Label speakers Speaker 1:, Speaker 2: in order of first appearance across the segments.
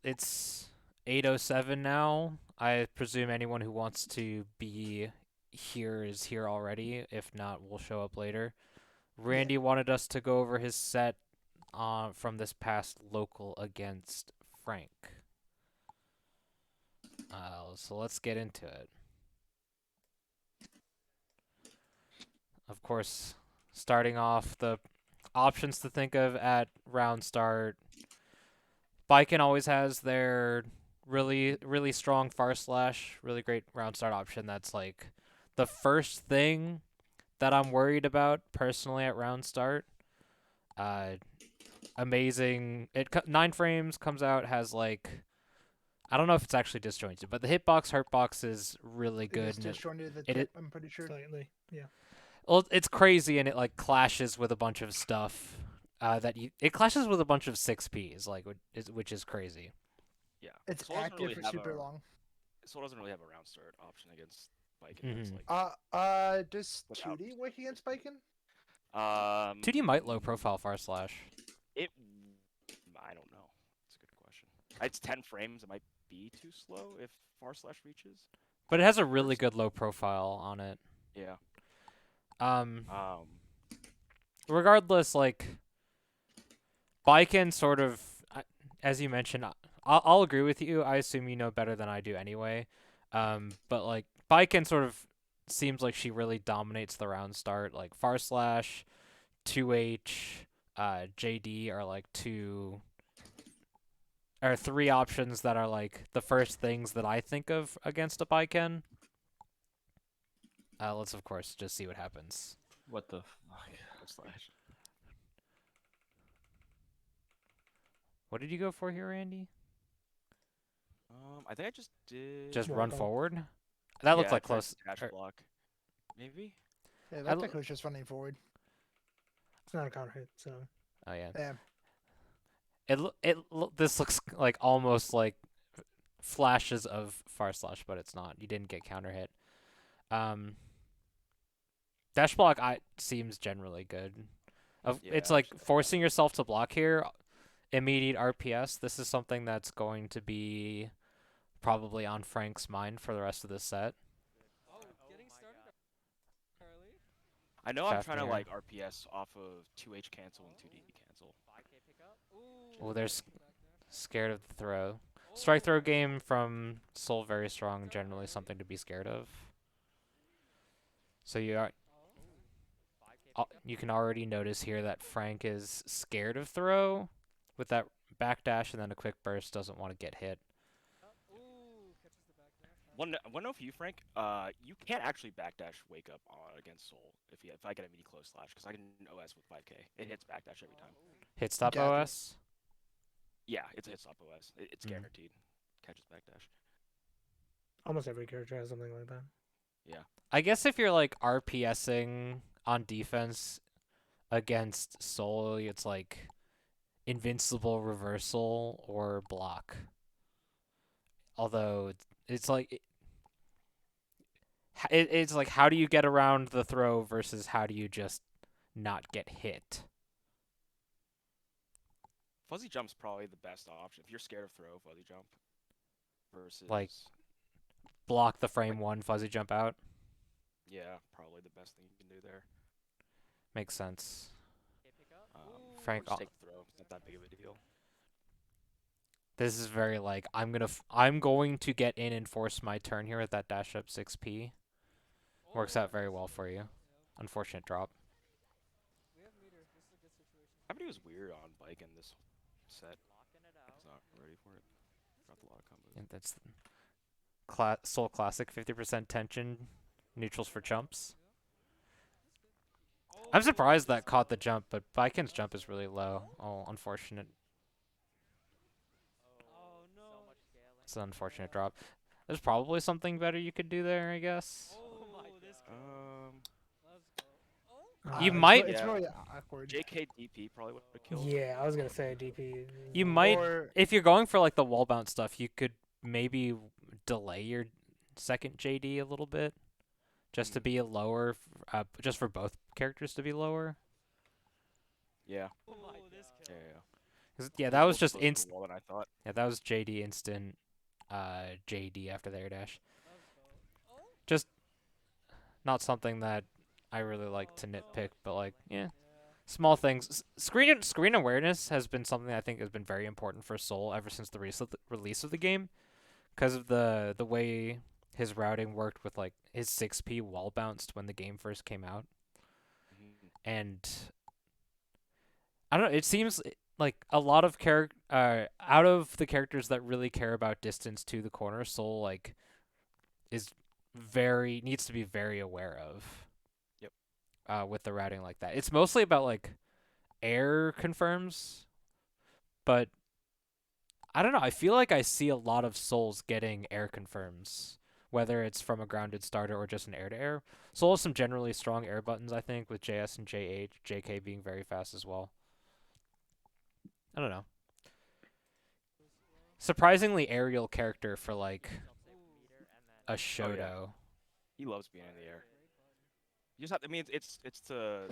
Speaker 1: It's 8:07 now. I presume anyone who wants to be here is here already. If not, we'll show up later.
Speaker 2: Yeah.
Speaker 1: Randy wanted us to go over his set from this past local against Frank. So let's get into it. Of course, starting off, the options to think of at round start. Biken always has their really strong far slash, really great round start option. That's like the first thing that I'm worried about personally at round start. Uh, Amazing. 9 frames comes out, has like, I don't know if it's actually disjointed, but the hitbox hurtbox is really
Speaker 2: It is
Speaker 1: good, and
Speaker 2: disjointed at the
Speaker 1: it
Speaker 2: tip, I'm pretty sure.
Speaker 3: Slightly, yeah.
Speaker 1: well, it's crazy, and it like clashes with a bunch of stuff. It clashes with a bunch of 6Ps, like which is crazy.
Speaker 4: Yeah.
Speaker 2: It's
Speaker 4: Soul doesn't
Speaker 2: active
Speaker 4: really
Speaker 2: for
Speaker 4: have
Speaker 2: super
Speaker 4: a
Speaker 2: long.
Speaker 4: Soul doesn't really have a round start option against Viking. It's
Speaker 1: Mhm.
Speaker 4: like
Speaker 2: Does
Speaker 4: Without-
Speaker 2: 2D work against Viking?
Speaker 1: 2D might low profile far slash.
Speaker 4: It I don't know. It's a good question. It's 10 frames. It might be too slow if far slash reaches.
Speaker 1: But it has a really good low profile on it.
Speaker 4: Yeah.
Speaker 1: Um, Regardless, like, Biken sort of, as you mentioned, I'll agree with you. I assume you know better than I do anyway. But like, Biken sort of seems like she really dominates the round start. Like, far slash, 2H, JD are like three options that are like the first things that I think of against a Biken. Let's of course just see what happens.
Speaker 5: What the fuck?
Speaker 4: Slash.
Speaker 1: What did you go for here, Randy?
Speaker 4: I think I just did.
Speaker 1: Just
Speaker 3: Well
Speaker 1: run
Speaker 3: done.
Speaker 1: forward? That looked
Speaker 4: Yeah,
Speaker 1: like
Speaker 4: I tried
Speaker 1: close.
Speaker 4: dash block. Maybe.
Speaker 2: Yeah,
Speaker 1: I
Speaker 2: that
Speaker 1: l-
Speaker 2: technically was just running forward.
Speaker 3: It's not a counter hit, so
Speaker 1: Oh yeah.
Speaker 2: Yeah.
Speaker 1: This looks like almost like flashes of far slash, but it's not. You didn't get counter hit. Dash block seems generally good. It's
Speaker 4: Yeah,
Speaker 1: like
Speaker 4: actually,
Speaker 1: forcing yourself to block here. Immediate RPS. This is something that's going to be probably on Frank's mind for the rest of this set.
Speaker 4: I know I'm
Speaker 1: Fast
Speaker 4: trying to
Speaker 1: mirror.
Speaker 4: like RPS off of 2H cancel and 2D cancel.
Speaker 1: Oh, they're scared of the throw. Strike throw game from Soul very strong. Generally something to be scared of. So you can already notice here that Frank is scared of throw with that backdash, and then a quick burst doesn't want to get hit.
Speaker 4: One note for you, Frank. You can't actually backdash wake up against Soul if I get a mini close slash because I can OS with 5K. It hits backdash every time.
Speaker 1: Hit stop
Speaker 2: Got it.
Speaker 1: OS.
Speaker 4: Yeah, it's a hit stop OS. It's guaranteed. Catches backdash.
Speaker 3: almost every character has something like that.
Speaker 4: Yeah.
Speaker 1: I guess if you're like RPSing on defense against Soul, it's like invincible reversal or block. Although it's like it's like how do you get around the throw versus how do you just not get hit?
Speaker 4: Fuzzy jump's probably the best option. If you're scared of throw, fuzzy jump versus
Speaker 1: Like block the frame one fuzzy jump out.
Speaker 4: yeah, probably the best thing you can do there.
Speaker 1: Makes sense.
Speaker 4: Frank,
Speaker 1: Frank,
Speaker 4: take the throw. It's not that big of a deal.
Speaker 1: This is very like I'm going to get in and force my turn here with that dash up 6P. Works out very well for you. Unfortunate drop.
Speaker 4: Gravity was weird on bike in this set. He's not ready for it. Dropped a lot of combos.
Speaker 1: And that's Soul Classic 50% tension, neutrals for jumps. I'm surprised that caught the jump, but Biken's jump is really low. Oh, unfortunate. It's an unfortunate drop. There's probably something better you could do there, I guess. You might-
Speaker 2: It's
Speaker 4: Yeah.
Speaker 2: really awkward.
Speaker 4: JKDP probably would have killed.
Speaker 3: Yeah, I was gonna say DP.
Speaker 1: You might,
Speaker 2: Or
Speaker 1: if you're going for like the wall bounce stuff, you could maybe delay your second JD a little bit, just to be a lower, just for both characters to be lower.
Speaker 4: Yeah. Yeah.
Speaker 1: Yeah,
Speaker 4: It
Speaker 1: that was
Speaker 4: a little
Speaker 1: just
Speaker 4: closer to the
Speaker 1: instant.
Speaker 4: wall than I thought.
Speaker 1: Yeah, that was JD instant. JD after the air dash. Just not something that I really like to nitpick, but like, yeah, small things. Screen awareness has been something I think has been very important for Soul ever since the release of the game, because of the way his routing worked with like his 6P wall bounced when the game first came out,
Speaker 4: Mhm.
Speaker 1: and I don't know. It seems like a lot of out of the characters that really care about distance to the corner, Soul like is needs to be very aware of.
Speaker 4: Yep.
Speaker 1: With the routing like that, it's mostly about like air confirms, but I don't know. I feel like I see a lot of Souls getting air confirms, whether it's from a grounded starter or just an air to air. Soul has some generally strong air buttons, I think, with JS and JH, JK being very fast as well. I don't know. Surprisingly aerial character for like a Shoto.
Speaker 4: He loves being in the air. You just have. I mean, it's to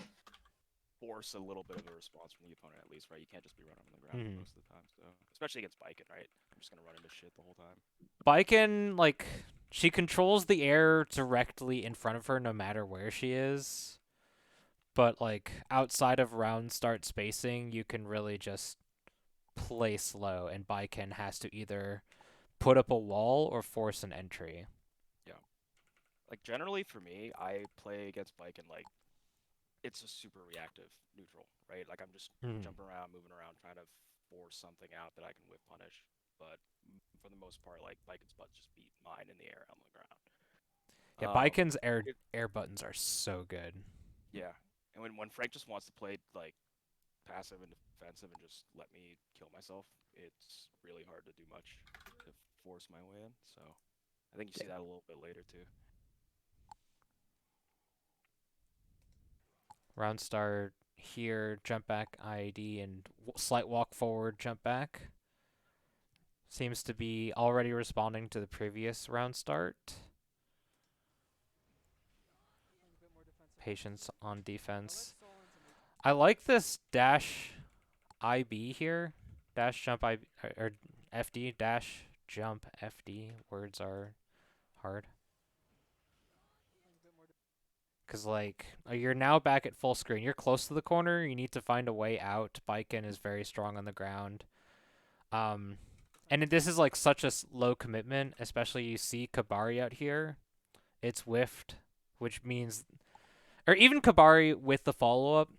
Speaker 4: force a little bit of a response from the opponent at least, right? You can't just be running on the ground
Speaker 1: Mhm.
Speaker 4: most of the time. So especially against Biken, right? I'm just gonna run into shit the whole time.
Speaker 1: Biken, like, she controls the air directly in front of her no matter where she is. But, like, outside of round start spacing, you can really just play slow, and Biken has to either put up a wall or force an entry.
Speaker 4: Yeah. Like generally for me, I play against Biken like it's a super reactive neutral, right? Like I'm just jumping around, moving around, trying to force something out that I can whip punish. But for the most part, like Biken's butt just beat mine in the air on the ground.
Speaker 1: Yeah, Biken's air buttons are so good.
Speaker 4: Yeah, and when Frank just wants to play like passive and defensive and just let me kill myself, it's really hard to do much to force my way in. So I think you see that a little bit later too.
Speaker 1: Round start here, jump back IAD, and slight walk forward, jump back. Seems to be already responding to the previous round start. Patience on defense. I like this dash IB here. Dash jump IB, or FD, dash jump FD. Words are hard. Because, like, you're now back at full screen. You're close to the corner. You need to find a way out. Biken is very strong on the ground. And this is, like, such a low commitment, especially you see Kabari out here. It's whiffed, which means... Or even Kabari with the follow-up,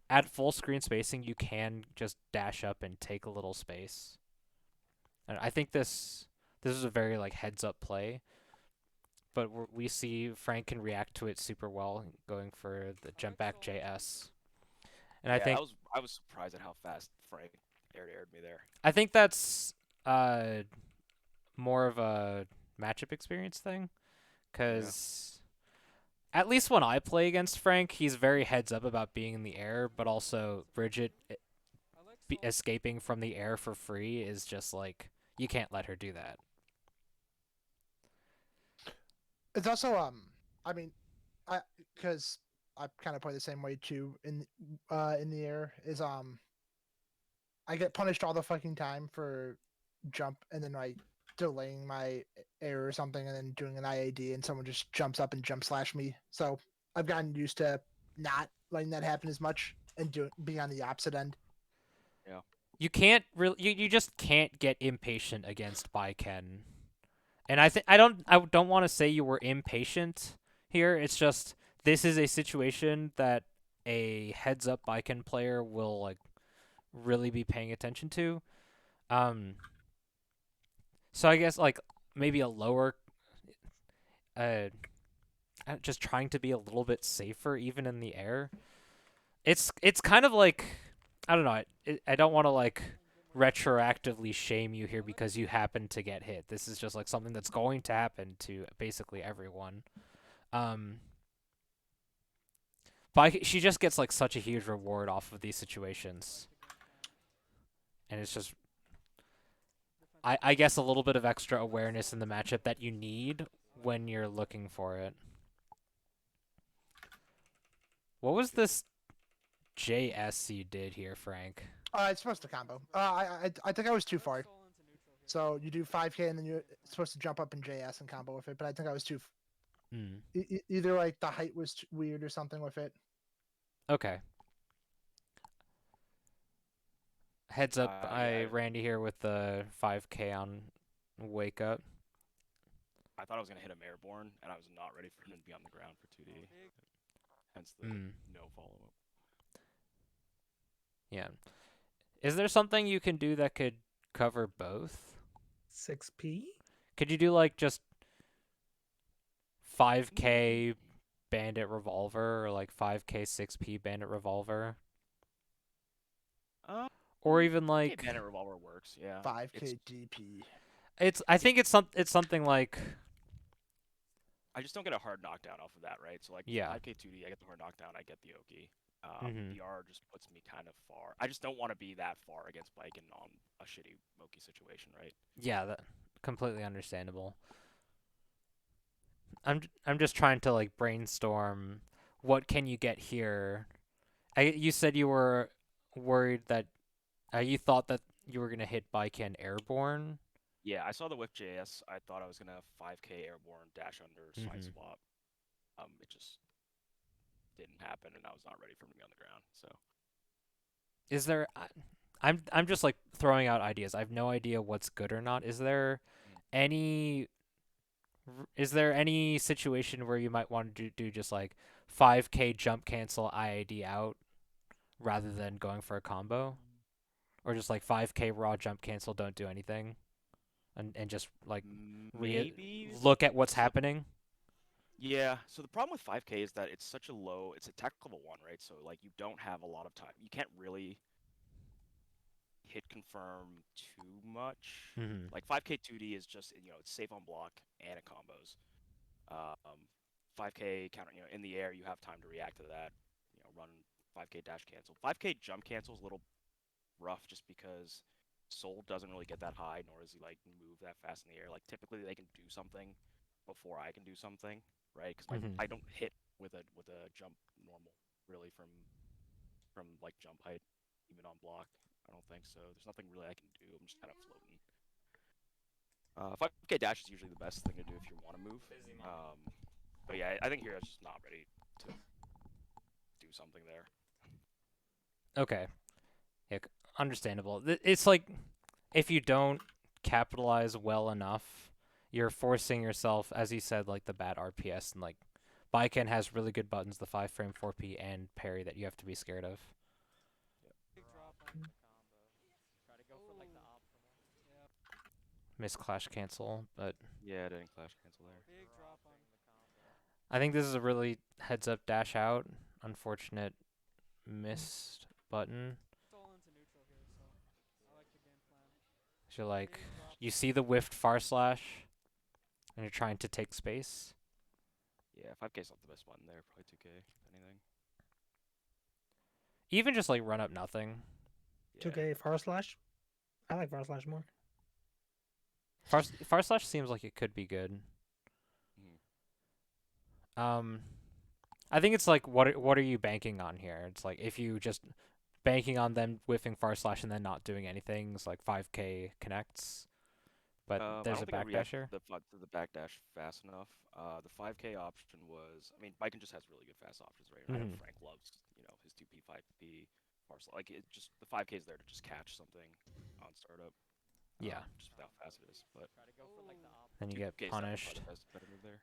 Speaker 1: at full screen spacing, you can just dash up and take a little space. And I think this is a very, like, heads-up play. But we see Frank can react to it super well, going for the jump back JS. And
Speaker 4: yeah, I was surprised at how fast Frank aired me there.
Speaker 1: I think that's more of a matchup experience thing, because at least when I play against Frank, he's very heads up about being in the air, but also Bridget escaping from the air for free is just like, you can't let her do that.
Speaker 2: It's also I mean, because I kind of play the same way too in the air is I get punished all the fucking time for jump and then like delaying my air or something and then doing an IAD and someone just jumps up and jump slash me. So I've gotten used to not letting that happen as much and being on the opposite end.
Speaker 4: Yeah.
Speaker 1: You can't really, you just can't get impatient against Biken. And I don't want to say you were impatient here. It's just this is a situation that a heads up Biken player will like really be paying attention to. So I guess like maybe a lower just trying to be a little bit safer even in the air. It's kind of like, I don't know. I don't want to like retroactively shame you here because you happen to get hit. This is just like something that's going to happen to basically everyone. But she just gets like such a huge reward off of these situations, and it's just I guess a little bit of extra awareness in the matchup that you need when you're looking for it. What was this JS you did here, Frank?
Speaker 2: It's supposed to combo. I think I was too far. So you do 5K and then you're supposed to jump up in JS and combo with it. But I think I was too.
Speaker 1: Mm.
Speaker 2: Either like the height was weird or something with it.
Speaker 1: Okay. Heads up,
Speaker 4: Yeah,
Speaker 1: Randy here with the 5K on Wake Up.
Speaker 4: I thought I was gonna hit him airborne, and I was not ready for him to be on the ground for 2D. Hence the no follow up.
Speaker 1: Yeah. Is there something you can do that could cover both?
Speaker 3: 6P?
Speaker 1: Could you do like just 5K Bandit Revolver or like 5K 6P Bandit Revolver? Or even like
Speaker 4: Bandit Revolver works, yeah.
Speaker 2: 5K DP.
Speaker 1: I think it's something like
Speaker 4: I just don't get a hard knockdown off of that, right? So like
Speaker 1: Yeah.
Speaker 4: 5K 2D, I get the hard knockdown, I get the Oki.
Speaker 1: Mhm.
Speaker 4: VR just puts me kind of far. I just don't want to be that far against Biken on a shitty Moki situation, right?
Speaker 1: Yeah, that completely understandable. I'm just trying to like brainstorm what can you get here. You said you were worried that you thought that you were gonna hit Baiken airborne.
Speaker 4: Yeah, I saw the whip JS. I thought I was gonna 5K airborne dash under side
Speaker 1: Mhm.
Speaker 4: swap. It just didn't happen, and I was not ready for him to be on the ground. So
Speaker 1: Is there? I'm just like throwing out ideas. I have no idea what's good or not. Is there any? Is there any situation where you might want to do just like 5K jump cancel IAD out rather than going for a combo, or just like 5K raw jump cancel, don't do anything, and just like
Speaker 4: maybe
Speaker 1: look at what's happening.
Speaker 4: Yeah, so the problem with 5K is that it's such a low, it's a tech level 1, right? So like you don't have a lot of time. You can't really hit confirm too much.
Speaker 1: Mhm.
Speaker 4: Like 5K 2D is just, it's safe on block and it combos. 5K counter, in the air, you have time to react to that. Run 5K dash cancel. 5K jump cancel is a little rough just because Soul doesn't really get that high, nor does he like move that fast in the air. Like typically they can do something before I can do something, right? Because
Speaker 1: Mhm.
Speaker 4: I don't hit with a jump normal really from like jump height, even on block. I don't think so. There's nothing really I can do. I'm just kind of floating. 5K dash is usually the best thing to do if you want to move. But yeah, I think Hero's just not ready to do something there.
Speaker 1: Okay. Yeah, understandable. It's like if you don't capitalize well enough, you're forcing yourself, as you said, like the bad RPS, and like Baiken has really good buttons, the 5 frame 4P and parry that you have to be scared of. Miss clash cancel, but
Speaker 4: Yeah, it didn't clash cancel there.
Speaker 1: I think this is a really heads up dash out. Unfortunate missed button. So like you see the whiffed far slash and you're trying to take space.
Speaker 4: Yeah, 5K's not the best button there. Probably 2K, if anything.
Speaker 1: Even just like run up nothing.
Speaker 4: Yeah.
Speaker 3: 2K far slash? I like far slash more.
Speaker 1: Far slash seems like it could be good. I think it's like what are you banking on here? It's like if you just banking on them whiffing far slash and then not doing anything, it's like 5K connects. But there's a backdash here.
Speaker 4: To the backdash fast enough. The 5K option was, I mean, Biken just has really good fast options, right? I know Frank loves, his 2P, 5P, parcel. Like it just the 5K is there to just catch something on startup.
Speaker 1: Yeah.
Speaker 4: Just how fast it is, but
Speaker 1: then you get
Speaker 4: 2K is
Speaker 1: punished.
Speaker 4: definitely the better move there.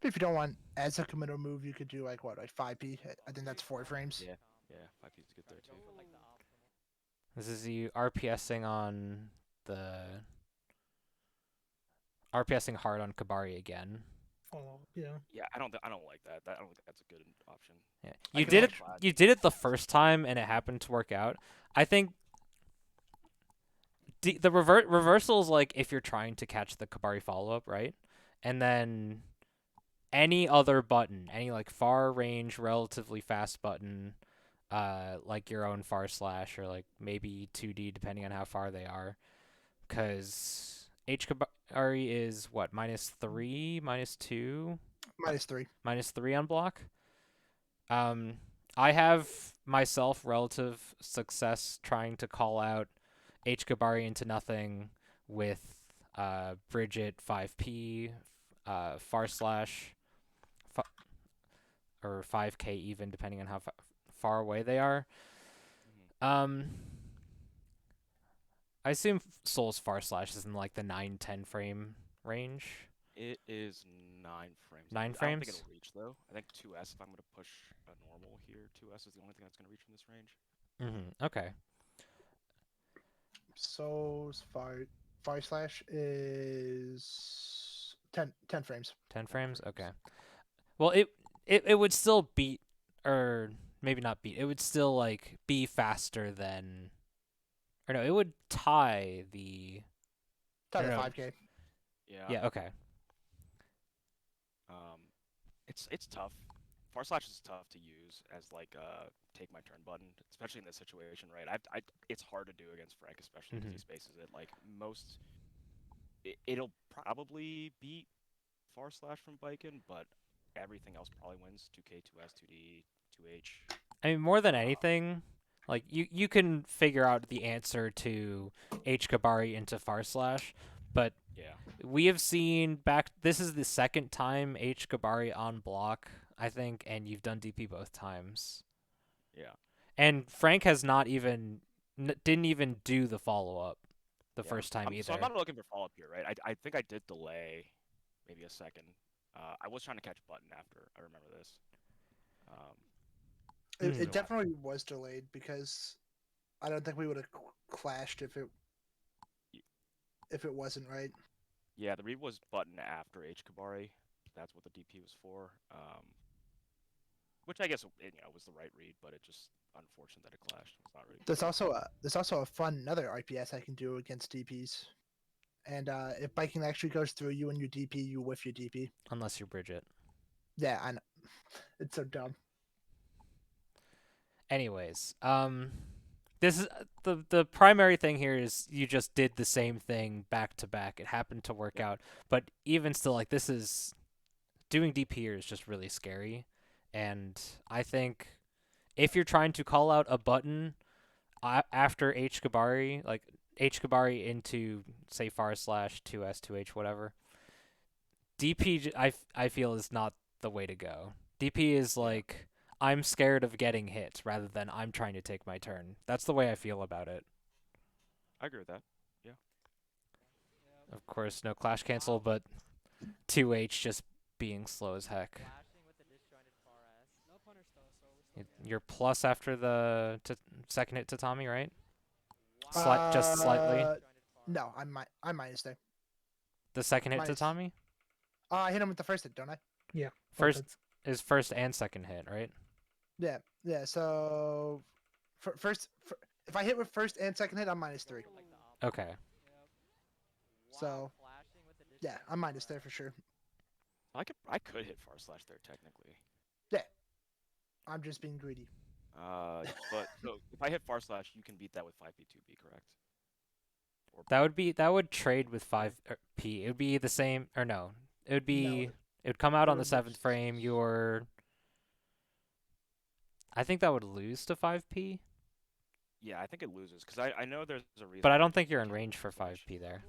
Speaker 2: If you don't want as a committal move, you could do like 5P. I think that's 4 frames.
Speaker 4: Yeah, 5P is good there too.
Speaker 1: This is you RPSing on the RPSing hard on Kabari again.
Speaker 3: Follow, yeah.
Speaker 4: Yeah, I don't like that. I don't think that's a good option.
Speaker 1: Yeah. You did it the first time and it happened to work out. I think the reversal is like if you're trying to catch the Kabari follow up, right? And then any other button, any like far range, relatively fast button, like your own far slash or like maybe 2D depending on how far they are, because H Kabari is what -3, -2,
Speaker 2: -3,
Speaker 1: -3 on block. I have myself relative success trying to call out H Kabari into nothing with Bridget 5P, far slash, or 5K even, depending on how far away they are.
Speaker 4: Mhm.
Speaker 1: I assume Soul's far slash is in like the 9-10 frame range.
Speaker 4: It is 9 frames.
Speaker 1: 9
Speaker 4: I don't think
Speaker 1: frames?
Speaker 4: it'll reach though. I think 2S if I'm gonna push a normal here. 2S is the only thing that's gonna reach from this range.
Speaker 1: Okay.
Speaker 2: So far slash is 10 frames.
Speaker 1: 10
Speaker 4: 10
Speaker 1: frames?
Speaker 4: frames.
Speaker 1: Okay. Well, it would still beat, or maybe not beat. It would still like be faster than, or no, it would tie the.
Speaker 2: Tie
Speaker 1: Or
Speaker 2: the
Speaker 1: no.
Speaker 2: 5K.
Speaker 4: Yeah.
Speaker 1: Yeah. Okay.
Speaker 4: It's tough. Far slash is tough to use as like take my turn button, especially in this situation, right? It's hard to do against Frank, especially because he spaces it. Like it'll probably beat far slash from Biken, but everything else probably wins. 2K, 2S, 2D, 2H.
Speaker 1: I mean, more than anything, like you can figure out the answer to H Kabari into far slash, but
Speaker 4: Yeah.
Speaker 1: we have seen back. This is the second time H Kabari on block, I think, and you've done DP both times.
Speaker 4: Yeah.
Speaker 1: And Frank has not even didn't even do the follow up the
Speaker 4: Yeah.
Speaker 1: first time either.
Speaker 4: So I'm not looking for follow up here, right? I think I did delay maybe a second. I was trying to catch button after. I remember this.
Speaker 2: It
Speaker 4: So
Speaker 2: definitely was delayed because I don't think we would have clashed if it wasn't right.
Speaker 4: yeah, the read was button after H Kabari. That's what the DP was for. Which I guess was the right read, but it just unfortunate that it clashed. It's not really.
Speaker 2: There's also a fun another RPS I can do against DPs. And if biking actually goes through you and your DP, you whiff your DP.
Speaker 1: Unless you're Bridget.
Speaker 2: Yeah, I know. It's so dumb.
Speaker 1: Anyways, this is the primary thing here is you just did the same thing back to back. It happened to work out, but even still, like this is doing DP here is just really scary, and I think if you're trying to call out a button after H Kabari, like H Kabari into say far slash 2S 2H whatever, DP I feel is not the way to go. DP is like I'm scared of getting hit rather than I'm trying to take my turn. That's the way I feel about it.
Speaker 4: I agree with that.
Speaker 1: Of course, no clash cancel, but 2H just being slow as heck. You're plus after the second hit Tatami, right? Just slightly.
Speaker 2: No, I'm minus there.
Speaker 1: The second hit
Speaker 2: minus.
Speaker 1: Tatami?
Speaker 2: I hit him with the first hit, don't I?
Speaker 3: Yeah.
Speaker 1: First is first and second hit, right?
Speaker 2: Yeah. So, if I hit with first and second hit, I'm -3.
Speaker 1: Okay.
Speaker 2: So, yeah, I'm minus there for sure.
Speaker 4: I could hit far slash there technically.
Speaker 2: Yeah, I'm just being greedy.
Speaker 4: But so if I hit far slash, you can beat that with 5P2B, correct?
Speaker 1: That would trade with 5P. It would be the same, or no? It would be.
Speaker 2: No,
Speaker 1: it would come out
Speaker 2: it
Speaker 1: on the
Speaker 2: would
Speaker 1: 7th frame. I think that would lose to 5P.
Speaker 4: Yeah, I think it loses because I know there's a reason.
Speaker 1: But I don't think you're in range for 5P there.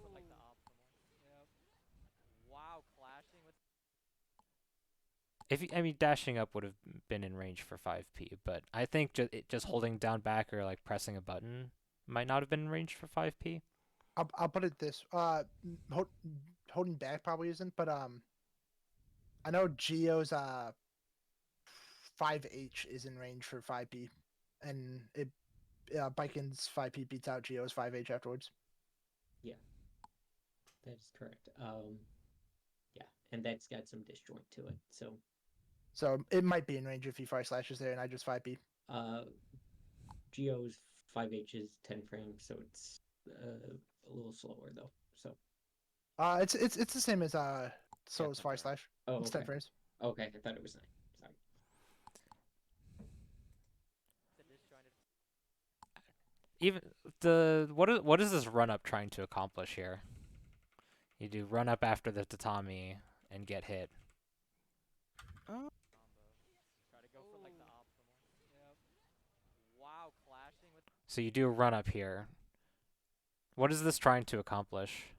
Speaker 1: I mean, dashing up would have been in range for 5P, but I think just holding down back or like pressing a button might not have been in range for 5P.
Speaker 2: I'll put it this. Holding back probably isn't, but I know Geo's 5H is in range for 5P, and Biken's 5P beats out Geo's 5H afterwards.
Speaker 5: Yeah, that is correct. Yeah, and that's got some disjoint to it.
Speaker 2: So it might be in range if he fire slashes there, and I just 5P.
Speaker 5: Geo's 5H is 10 frames, so it's a little slower though. So.
Speaker 2: It's the same as Soul's fire slash.
Speaker 5: Oh,
Speaker 2: it's 10 frames.
Speaker 5: Okay, I thought it was 9. Sorry.
Speaker 1: Even what is this run up trying to accomplish here? You do run up after the tatami and get hit. So you do a run up here. What is this trying to accomplish?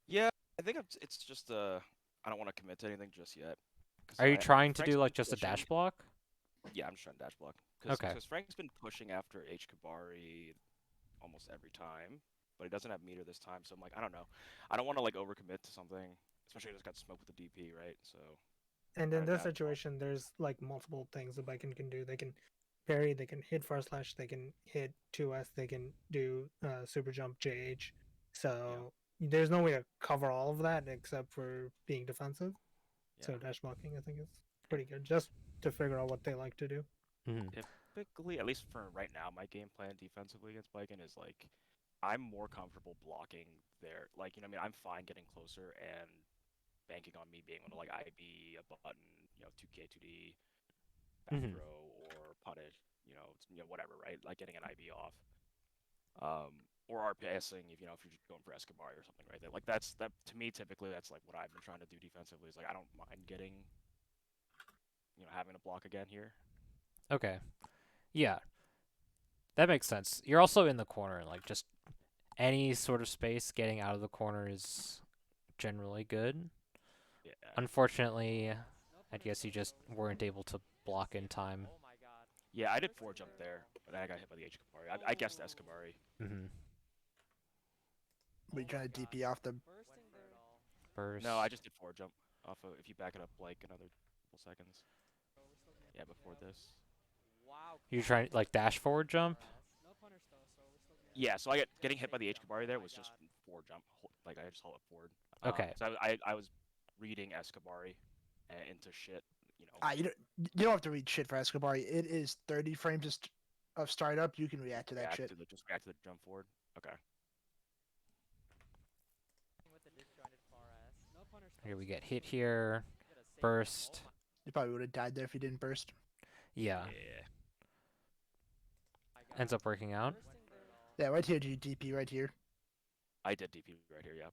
Speaker 4: Yeah, I think it's just I don't want to commit to anything just yet. 'Cause
Speaker 1: Are you trying to
Speaker 4: Frank's
Speaker 1: do like
Speaker 4: been
Speaker 1: just a dash
Speaker 4: pushing-
Speaker 1: block?
Speaker 4: Yeah, I'm just trying to dash block. Because
Speaker 1: Okay.
Speaker 4: Frank's been pushing after H Kabari almost every time, but he doesn't have meter this time. So I'm like, I don't know. I don't want to like overcommit to something, especially I just got smoked with the DP, right? So
Speaker 3: And in
Speaker 4: Alright,
Speaker 3: this
Speaker 4: that-
Speaker 3: situation, there's like multiple things the Viking can do. They can parry, they can hit far slash, they can hit 2S, they can do super jump JH. So there's no way to cover all of that except for being defensive. So
Speaker 4: yeah.
Speaker 3: dash blocking, I think, is pretty good just to figure out what they like to do.
Speaker 1: Mm-hmm.
Speaker 4: Typically, at least for right now, my game plan defensively against Viking is like I'm more comfortable blocking there. Like, you know what I mean? I'm fine getting closer and banking on me being able to like IB a button, 2K, 2D, back
Speaker 1: Mhm.
Speaker 4: throw, or punish, whatever, right? Like getting an IB off. Or RPSing if if you're just going for Escobar or something, right? Like that to me typically that's like what I've been trying to do defensively is like I don't mind getting having to block again here.
Speaker 1: Okay. Yeah. That makes sense. You're also in the corner, like just any sort of space getting out of the corner is generally good.
Speaker 4: Yeah.
Speaker 1: Unfortunately, I guess you just weren't able to block in time.
Speaker 4: Yeah, I did 4 jump there, but then I got hit by the H Kabari. I guessed Escabari.
Speaker 1: Mm-hmm.
Speaker 2: We trying to DP off the.
Speaker 1: Burst.
Speaker 4: No, I just did 4 jump off of if you back it up like another couple seconds. Yeah, before this.
Speaker 1: You're trying like dash forward jump?
Speaker 4: Yeah, so getting hit by the H Kabari there was just 4 jump. Like I just hold it forward.
Speaker 1: Okay.
Speaker 4: So I was reading Escabari into shit.
Speaker 2: You don't have to read shit for Escobar. It is 30 frames of startup. You can react to that shit.
Speaker 4: Just react to the jump forward. Okay.
Speaker 1: Here we get hit here. Burst.
Speaker 2: You probably would have died there if you didn't burst.
Speaker 1: Yeah. Ends up working out.
Speaker 2: Yeah, right here, DP right here.
Speaker 4: I did DP right here. Yep.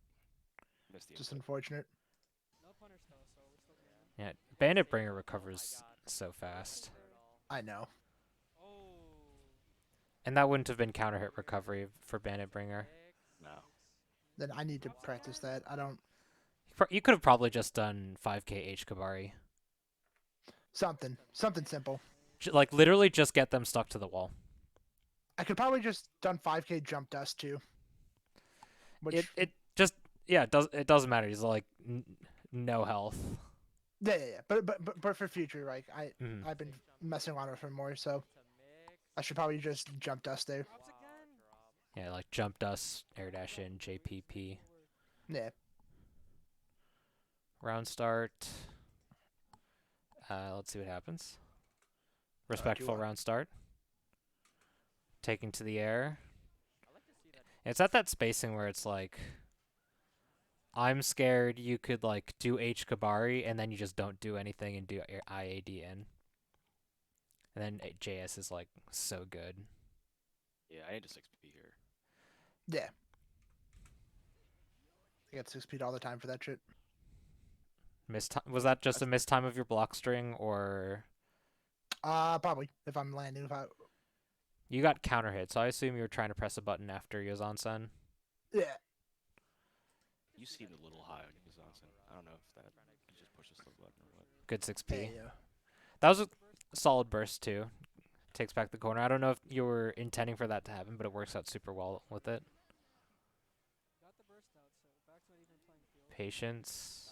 Speaker 4: Missed the
Speaker 2: Just
Speaker 4: input.
Speaker 2: unfortunate.
Speaker 1: Yeah. Bandit Bringer recovers so fast.
Speaker 2: I know.
Speaker 1: And that wouldn't have been counter hit recovery for Bandit Bringer.
Speaker 4: No.
Speaker 2: Then I need to practice that. I don't.
Speaker 1: You could have probably just done 5k H Kabari.
Speaker 2: Something simple.
Speaker 1: Like literally just get them stuck to the wall.
Speaker 2: I could probably just done 5k jump dust too. Which
Speaker 1: It just it doesn't matter. He's like no health.
Speaker 2: yeah. But for future, like I've been messing around with him more, so I should probably just jump dust there.
Speaker 1: Yeah, like jump dust, air dash in, JPP.
Speaker 2: Yeah.
Speaker 1: Round start. Let's see what happens. Respectful
Speaker 2: want?
Speaker 1: round start. Taking to the air. It's at that spacing where it's like, I'm scared you could like do H Kabari and then you just don't do anything and do IAD in. And then JS is like so good.
Speaker 4: Yeah, I need to 6P here.
Speaker 2: Yeah. I get 6 speed all the time for that shit.
Speaker 1: Was that just a mistime of your block string or
Speaker 2: Probably if I'm landing.
Speaker 1: you got counter hit? So I assume you were trying to press a button after Yozan-sen.
Speaker 2: Yeah.
Speaker 4: You seemed a little high on your Johnson. I don't know if that you just pushes the button or what.
Speaker 1: Good 6P.
Speaker 2: Yeah.
Speaker 1: That was a solid burst too. Takes back the corner. I don't know if you were intending for that to happen, but it works out super well with it. Patience.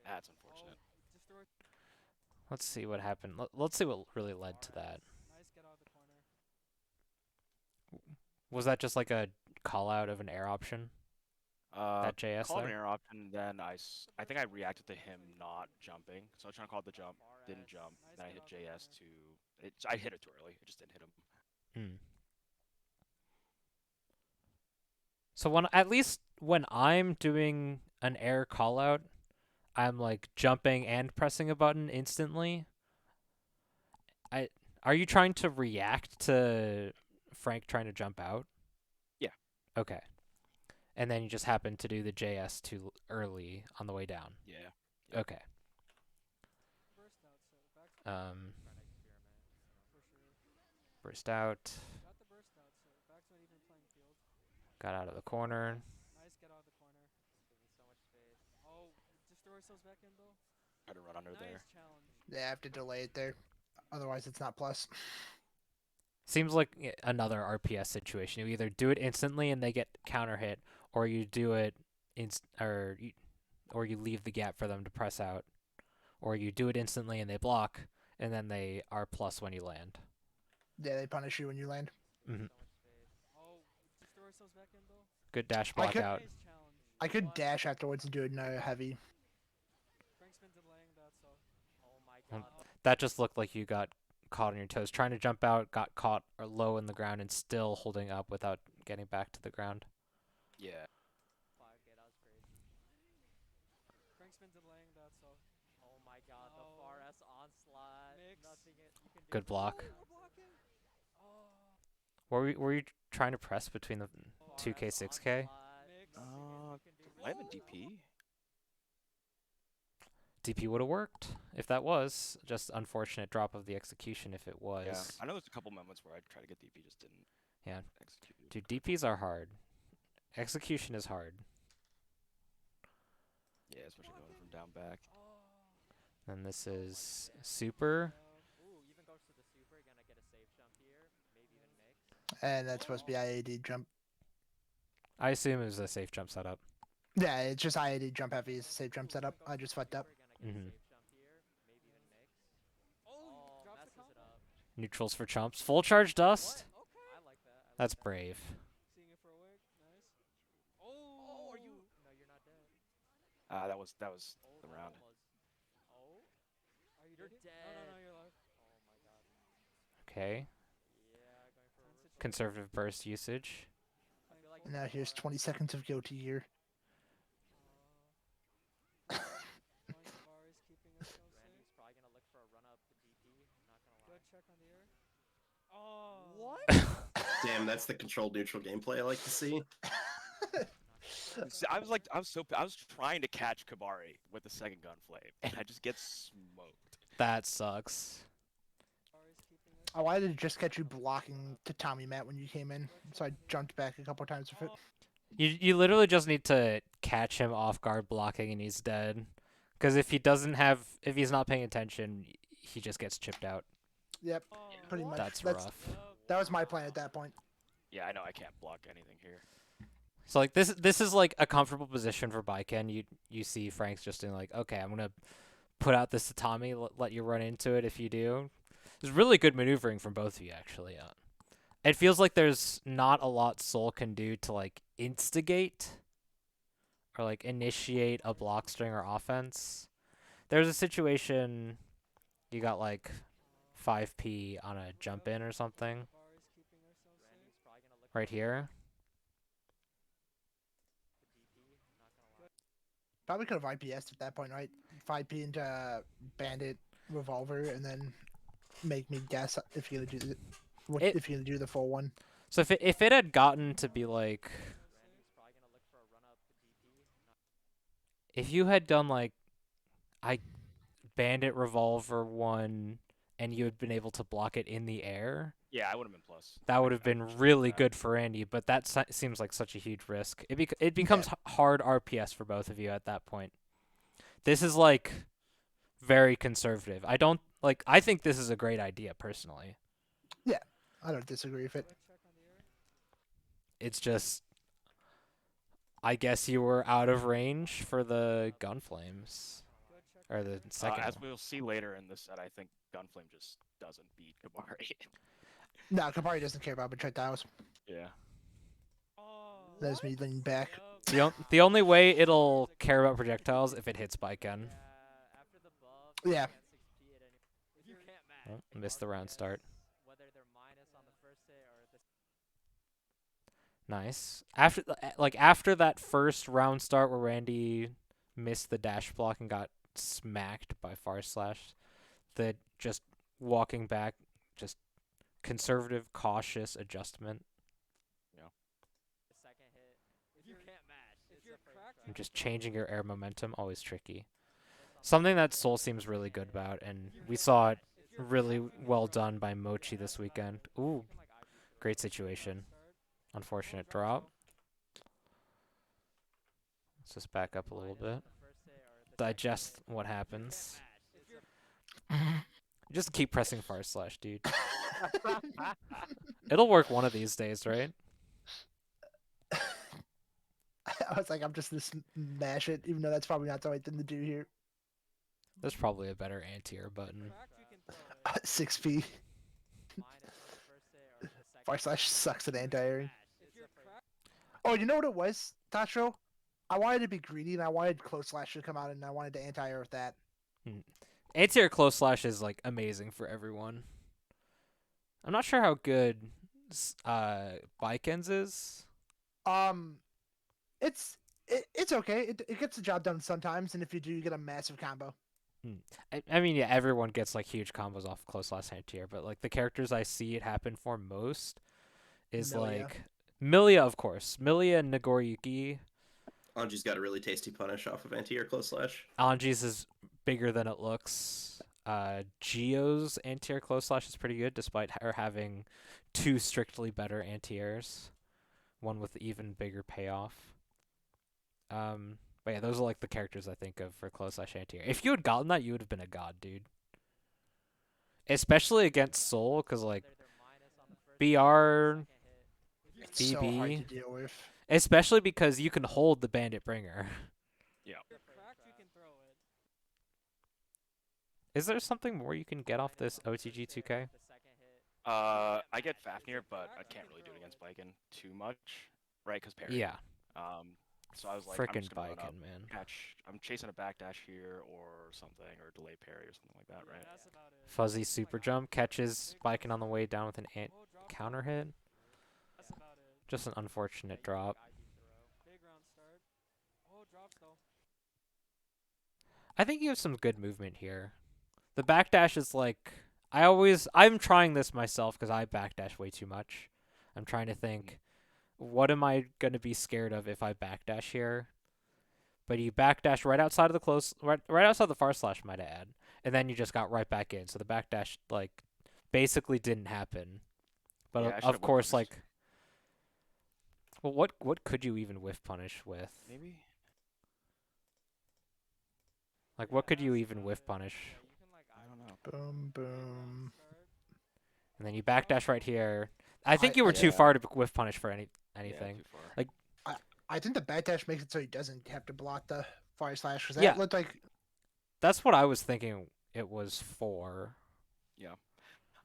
Speaker 4: That's unfortunate.
Speaker 1: Let's see what happened. Let's see what really led to that. Was that just like a call out of an air option? That JS
Speaker 4: Called an
Speaker 1: there?
Speaker 4: air option, then I think I reacted to him not jumping. So I was trying to call the jump, didn't jump. Then I hit JS I hit it too early. It just didn't hit him.
Speaker 1: So at least when I'm doing an air call out, I'm like jumping and pressing a button instantly. Are you trying to react to Frank trying to jump out?
Speaker 4: Yeah.
Speaker 1: Okay. And then you just happen to do the JS too early on the way down.
Speaker 4: Yeah.
Speaker 1: Okay. Burst out. Got out of the corner.
Speaker 4: Try to run under there.
Speaker 2: Yeah, I have to delay it there. Otherwise, it's not plus.
Speaker 1: Seems like another RPS situation. You either do it instantly and they get counter hit, or you do it or you leave the gap for them to press out, or you do it instantly and they block, and then they are plus when you land.
Speaker 2: Yeah, they punish you when you land.
Speaker 1: Mm-hmm. Good dash block out.
Speaker 2: I could dash afterwards and do it in a heavy.
Speaker 1: That just looked like you got caught on your toes. Trying to jump out, got caught or low in the ground, and still holding up without getting back to the ground.
Speaker 4: Yeah.
Speaker 1: Good block. Were you trying to press between the 2K, 6K?
Speaker 4: I have a DP.
Speaker 1: DP would have worked if that was. Just unfortunate drop of the execution if it was.
Speaker 4: Yeah, I know there's a couple moments where I tried to get DP, just didn't.
Speaker 1: Yeah.
Speaker 4: Execute.
Speaker 1: Dude, DPs are hard. Execution is hard.
Speaker 4: Yeah, especially going from down back.
Speaker 1: And this is super.
Speaker 2: And that's supposed to be IAD jump.
Speaker 1: I assume it was a safe jump setup.
Speaker 2: Yeah, it's just IAD jump heavy is a safe jump setup. I just fucked up.
Speaker 1: Mm-hmm. Neutrals for chumps. Full charge dust. That's brave.
Speaker 4: That was the round.
Speaker 1: Okay. Conservative burst usage.
Speaker 2: Now here's 20 seconds of goatee here.
Speaker 6: Damn, that's the controlled neutral gameplay I like to see.
Speaker 4: I was trying to catch Kabari with the second gun flame, and I just get smoked.
Speaker 1: That sucks.
Speaker 2: I wanted to just catch you blocking to Tommy Matt when you came in, so I jumped back a couple times with it.
Speaker 1: You literally just need to catch him off guard blocking and he's dead. Because if he's not paying attention, he just gets chipped out.
Speaker 2: Yep, pretty much.
Speaker 1: That's rough.
Speaker 2: That was my plan at that point.
Speaker 4: Yeah, I know I can't block anything here.
Speaker 1: So like this is like a comfortable position for Baiken. You see Frank's just doing like, okay, I'm gonna put out this Tatami, let you run into it if you do. There's really good maneuvering from both of you actually. It feels like there's not a lot Soul can do to like instigate or like initiate a block string or offense. There's a situation you got like 5p on a jump in or something. Right here.
Speaker 2: Probably could have IPS'd at that point, right? 5p into Bandit Revolver, and then make me guess if you're gonna do if you're gonna do the full one.
Speaker 1: So if it had gotten to be like, if you had done like, Bandit Revolver 1, and you had been able to block it in the air.
Speaker 4: Yeah, I would have been plus.
Speaker 1: That would have been really good for Randy, but that seems like such a huge risk. It becomes hard RPS for both of you at that point. This is like very conservative. I think this is a great idea personally.
Speaker 2: Yeah, I don't disagree with it.
Speaker 1: It's just, I guess you were out of range for the gun flames, or the second.
Speaker 4: As we'll see later in this set, I think Gunflame just doesn't beat Kabari.
Speaker 2: No, Kabari doesn't care about projectiles.
Speaker 4: Yeah.
Speaker 2: There's me leaning back.
Speaker 1: The only way it'll care about projectiles if it hits Baiken.
Speaker 2: Yeah.
Speaker 1: Oh, missed the round start. Nice. After that first round start where Randy missed the dash block and got smacked by Far Slash, the just walking back, just conservative, cautious adjustment.
Speaker 4: Yeah.
Speaker 1: And just changing your air momentum, always tricky. Something that Soul seems really good about, and we saw it really well done by Mochi this weekend. Ooh, great situation. Unfortunate drop. Let's just back up a little bit. Digest what happens. Just keep pressing /, dude. It'll work one of these days, right?
Speaker 2: I was like, I'm just gonna smash it, even though that's probably not the right thing to do here.
Speaker 1: There's probably a better anti-air button.
Speaker 2: 6p. / sucks at anti-airing. Oh, you know what it was, Dostrow? I wanted to be greedy and I wanted close slash to come out and I wanted to anti-air with that.
Speaker 1: Anti-air close slash is like amazing for everyone. I'm not sure how good Bikens is.
Speaker 2: It's okay. It gets the job done sometimes, and if you do, you get a massive combo.
Speaker 1: I mean, yeah, everyone gets like huge combos off close slash anti-air, but like the characters I see it happen for most is
Speaker 2: Milia.
Speaker 1: like Milia, of course. Milia and Nagoriyuki.
Speaker 6: Anji's got a really tasty punish off of anti-air close slash.
Speaker 1: Anji's is bigger than it looks. Geo's anti-air close slash is pretty good, despite her having 2 strictly better anti-airs. One with even bigger payoff. But yeah, those are like the characters I think of for close slash anti-air. If you had gotten that, you would have been a god, dude. Especially against Soul, because like BR,
Speaker 2: It's so hard
Speaker 1: BB,
Speaker 2: to deal with.
Speaker 1: especially because you can hold the Bandit Bringer.
Speaker 4: Yeah.
Speaker 1: Is there something more you can get off this OTG 2K?
Speaker 4: I get Fafnir, but I can't really do it against Viken too much, right? Because parry.
Speaker 1: Yeah,
Speaker 4: So I was like, I'm
Speaker 1: frickin'
Speaker 4: just gonna run up,
Speaker 1: Viken, man.
Speaker 4: catch. I'm chasing a backdash here or something, or delay parry or something like that, right?
Speaker 1: Fuzzy super jump catches Viken on the way down with an counter hit. Just an unfortunate drop. I think you have some good movement here. The backdash is like I'm trying this myself because I backdash way too much. I'm trying to think, what am I gonna be scared of if I backdash here? But you backdash right outside of the right outside the /, might I add, and then you just got right back in. So the backdash like basically didn't happen. But
Speaker 4: Yeah, I should've
Speaker 1: of
Speaker 4: whiff
Speaker 1: course,
Speaker 4: punished.
Speaker 1: like, well, what could you even whiff punish with?
Speaker 4: Maybe.
Speaker 1: Like, what could you even whiff punish?
Speaker 4: I don't know.
Speaker 2: Boom, boom.
Speaker 1: And then you backdash right here. I think you were too
Speaker 4: yeah.
Speaker 1: far to whiff punish for anything.
Speaker 4: Yeah, too far.
Speaker 2: I think the backdash makes it so he doesn't have to block the / because that
Speaker 1: Yeah.
Speaker 2: looked like
Speaker 1: That's what I was thinking it was for.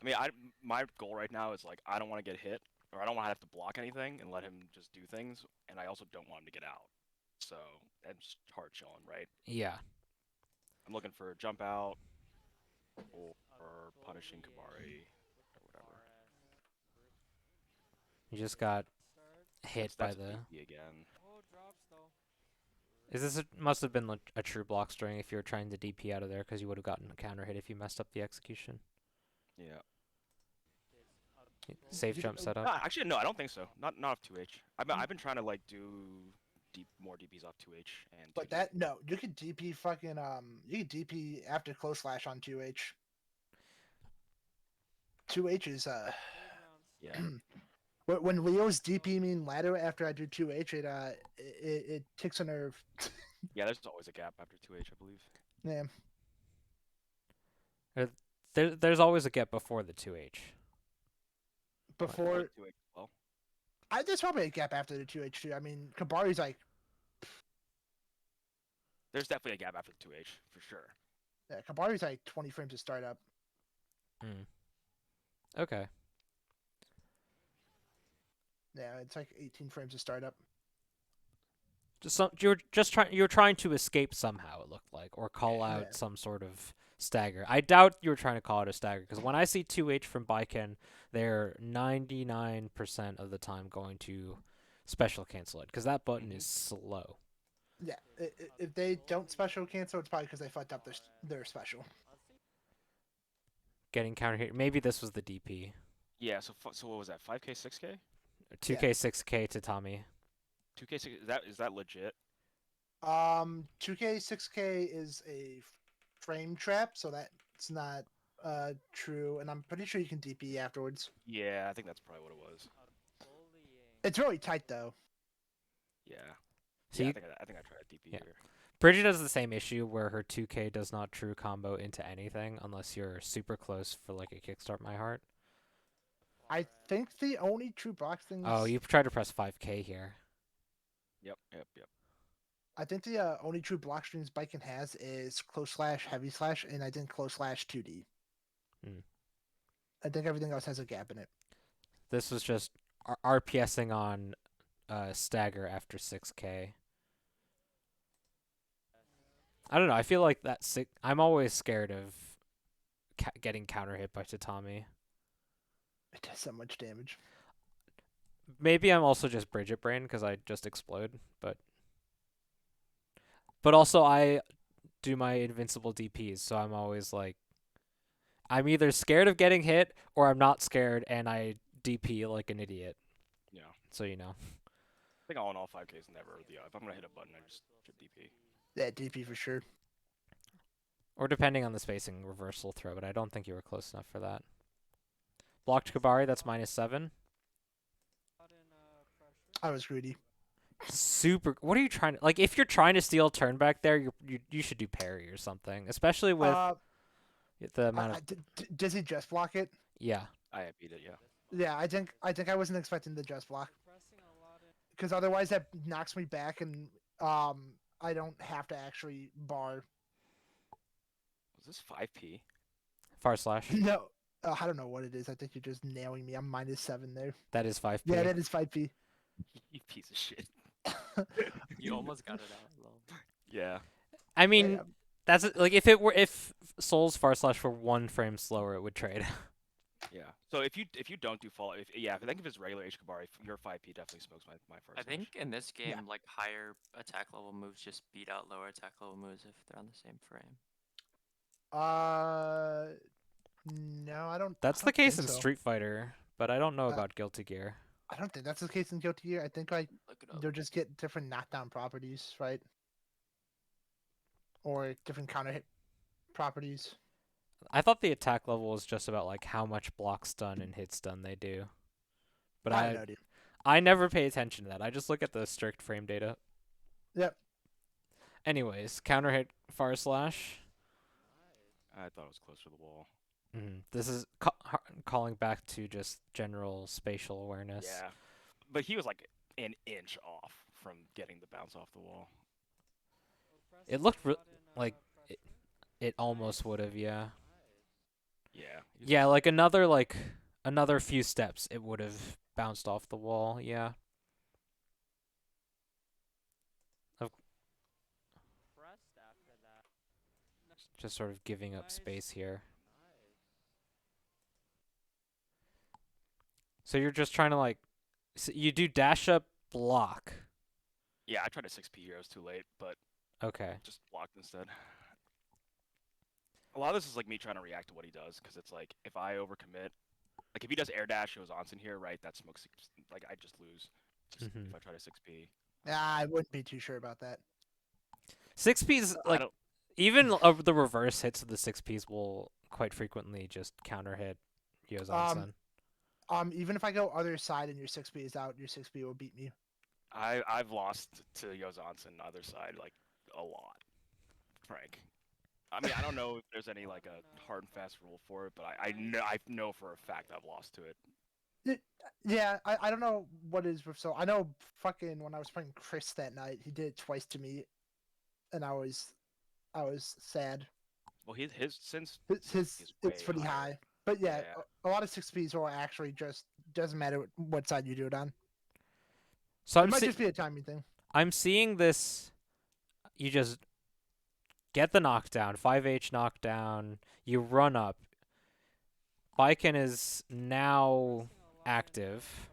Speaker 4: I mean, my goal right now is like I don't want to get hit, or I don't want to have to block anything and let him just do things, and I also don't want him to get out. So I'm just hard chilling, right?
Speaker 1: Yeah.
Speaker 4: I'm looking for a jump out or punishing Kabari or whatever.
Speaker 1: You just got hit by
Speaker 4: That's
Speaker 1: the...
Speaker 4: DP again.
Speaker 1: Must have been like a true block string if you were trying to DP out of there, because you would have gotten a counter hit if you messed up the execution.
Speaker 4: Yeah.
Speaker 1: Safe jump setup.
Speaker 4: Actually, no, I don't think so. Not off 2H. I've been trying to like do more DPs off 2H and.
Speaker 2: But
Speaker 4: 2D.
Speaker 2: that no, you can DP fucking you can DP after close slash on 2H. 2H is
Speaker 4: Yeah.
Speaker 2: when Leo's DP mean ladder after I do 2H, it ticks a nerve.
Speaker 4: Yeah, there's always a gap after 2H, I believe.
Speaker 2: Yeah.
Speaker 1: There's always a gap before the 2H.
Speaker 2: Before
Speaker 4: 2H as well.
Speaker 2: there's probably a gap after the 2H too. I mean, Kabari's like
Speaker 4: There's definitely a gap after 2H for sure.
Speaker 2: yeah, Kabari's like 20 frames to start up.
Speaker 1: Okay.
Speaker 2: Yeah, it's like 18 frames to start up.
Speaker 1: You're trying to escape somehow, it looked like, or call out
Speaker 2: Yeah.
Speaker 1: some sort of stagger. I doubt you were trying to call it a stagger, because when I see 2H from Baiken, they're 99% of the time going to special cancel it, because that button is slow.
Speaker 2: Yeah, if they don't special cancel, it's probably because they fucked up their special.
Speaker 1: Getting counter hit. Maybe this was the DP.
Speaker 4: Yeah. So what was that? 5K, 6K?
Speaker 1: 2K, 6K to Tommy.
Speaker 4: 2K, 6. Is that legit?
Speaker 2: 2K 6K is a frame trap, so that's not true, and I'm pretty sure you can DP afterwards.
Speaker 4: Yeah, I think that's probably what it was.
Speaker 2: It's really tight though.
Speaker 4: Yeah.
Speaker 1: So
Speaker 4: Yeah,
Speaker 1: you,
Speaker 4: I think I tried DP
Speaker 1: Yeah.
Speaker 4: here.
Speaker 1: Bridget has the same issue where her 2K does not true combo into anything unless you're super close for like a kickstart my heart.
Speaker 2: I think the only true box things.
Speaker 1: Oh, you tried to press 5K here.
Speaker 4: Yep.
Speaker 2: I think the only true block strings Biken has is close slash, heavy slash, and I think close slash 2D.
Speaker 1: Hmm.
Speaker 2: I think everything else has a gap in it.
Speaker 1: This was just RPSing on stagger after 6K. I don't know. I feel like I'm always scared of getting counter hit by Tatami.
Speaker 2: It does so much damage.
Speaker 1: Maybe I'm also just Bridget brain because I just explode, but also I do my invincible DPs, so I'm always like, I'm either scared of getting hit or I'm not scared and I DP like an idiot.
Speaker 4: Yeah.
Speaker 1: So you know.
Speaker 4: I think all in all 5K is never the. If I'm gonna hit a button, I just chip DP.
Speaker 2: Yeah, DP for sure.
Speaker 1: Or depending on the spacing, reversal throw, but I don't think you were close enough for that. Blocked Kabari, that's -7.
Speaker 2: I was greedy.
Speaker 1: Super. What are you trying to like? If you're trying to steal turn back there, you should do parry or something, especially with the amount of.
Speaker 2: Does he just block it?
Speaker 1: Yeah.
Speaker 4: I beat it. Yeah.
Speaker 2: Yeah, I think I wasn't expecting the just block. Because otherwise that knocks me back, and I don't have to actually bar.
Speaker 4: Was this 5P?
Speaker 1: Far slash.
Speaker 2: No, I don't know what it is. I think you're just nailing me. I'm -7 there.
Speaker 1: That is 5P.
Speaker 2: Yeah, that is 5P.
Speaker 4: You piece of shit.
Speaker 7: You almost got it out. Lol.
Speaker 4: Yeah.
Speaker 1: I mean,
Speaker 2: Yeah.
Speaker 1: that's like if Soul's far slash were 1 frame slower, it would trade.
Speaker 4: Yeah. So if you don't do fall, I think if it's regular H Kabari, your 5P definitely smokes my first.
Speaker 7: I think in this game,
Speaker 2: Yeah.
Speaker 7: like higher attack level moves just beat out lower attack level moves if they're on the same frame.
Speaker 2: No, I don't.
Speaker 1: That's
Speaker 2: I
Speaker 1: the
Speaker 2: don't
Speaker 1: case
Speaker 2: think
Speaker 1: in
Speaker 2: so.
Speaker 1: Street Fighter, but I don't know
Speaker 2: Uh,
Speaker 1: about Guilty Gear.
Speaker 2: I don't think that's the case in Guilty Gear. I think like
Speaker 7: Look it up.
Speaker 2: they'll just get different knockdown properties, right? Or different counter hit properties.
Speaker 1: I thought the attack level was just about like how much block stun and hit stun they do. But
Speaker 2: I have no idea.
Speaker 1: I never pay attention to that. I just look at the strict frame data.
Speaker 2: Yep.
Speaker 1: Anyways, counter hit far slash.
Speaker 4: I thought it was close to the wall.
Speaker 1: This is calling back to just general spatial awareness.
Speaker 4: Yeah. But he was like an inch off from getting the bounce off the wall.
Speaker 1: It looked like it almost would have, yeah.
Speaker 4: Yeah.
Speaker 1: Yeah, like another few steps, it would have bounced off the wall, yeah. Just sort of giving up space here. So you're just trying to like, so you do dash up block.
Speaker 4: Yeah, I tried a 6P here. It was too late, but
Speaker 1: Okay.
Speaker 4: just blocked instead. A lot of this is like me trying to react to what he does, because it's like if I overcommit, like if he does air dash, shows Onsen here, right? That smokes, like I just lose. Just if I try to 6P.
Speaker 2: Yeah, I wouldn't be too sure about that.
Speaker 1: 6Ps,
Speaker 4: I
Speaker 1: like,
Speaker 4: don't.
Speaker 1: even of the reverse hits of the 6Ps will quite frequently just counter hit Yozansen.
Speaker 2: Even if I go other side and your 6B is out, your 6B will beat me.
Speaker 4: I've lost to Yozansen other side like a lot, Frank. I mean, I don't know if there's any like a hard and fast rule for it, but I know for a fact I've lost to it.
Speaker 2: Yeah, I don't know what is with so I know fucking when I was playing Chris that night, he did it twice to me, and I was sad.
Speaker 4: Well, his since
Speaker 2: His
Speaker 4: is
Speaker 2: it's
Speaker 4: way
Speaker 2: pretty
Speaker 4: higher.
Speaker 2: high, but yeah,
Speaker 4: Yeah.
Speaker 2: a lot of 6Ps will actually just doesn't matter what side you do it on.
Speaker 1: So
Speaker 2: It might just be a timing thing.
Speaker 1: I'm seeing this. You just get the knockdown, 5H knockdown. You run up. Biken is now active.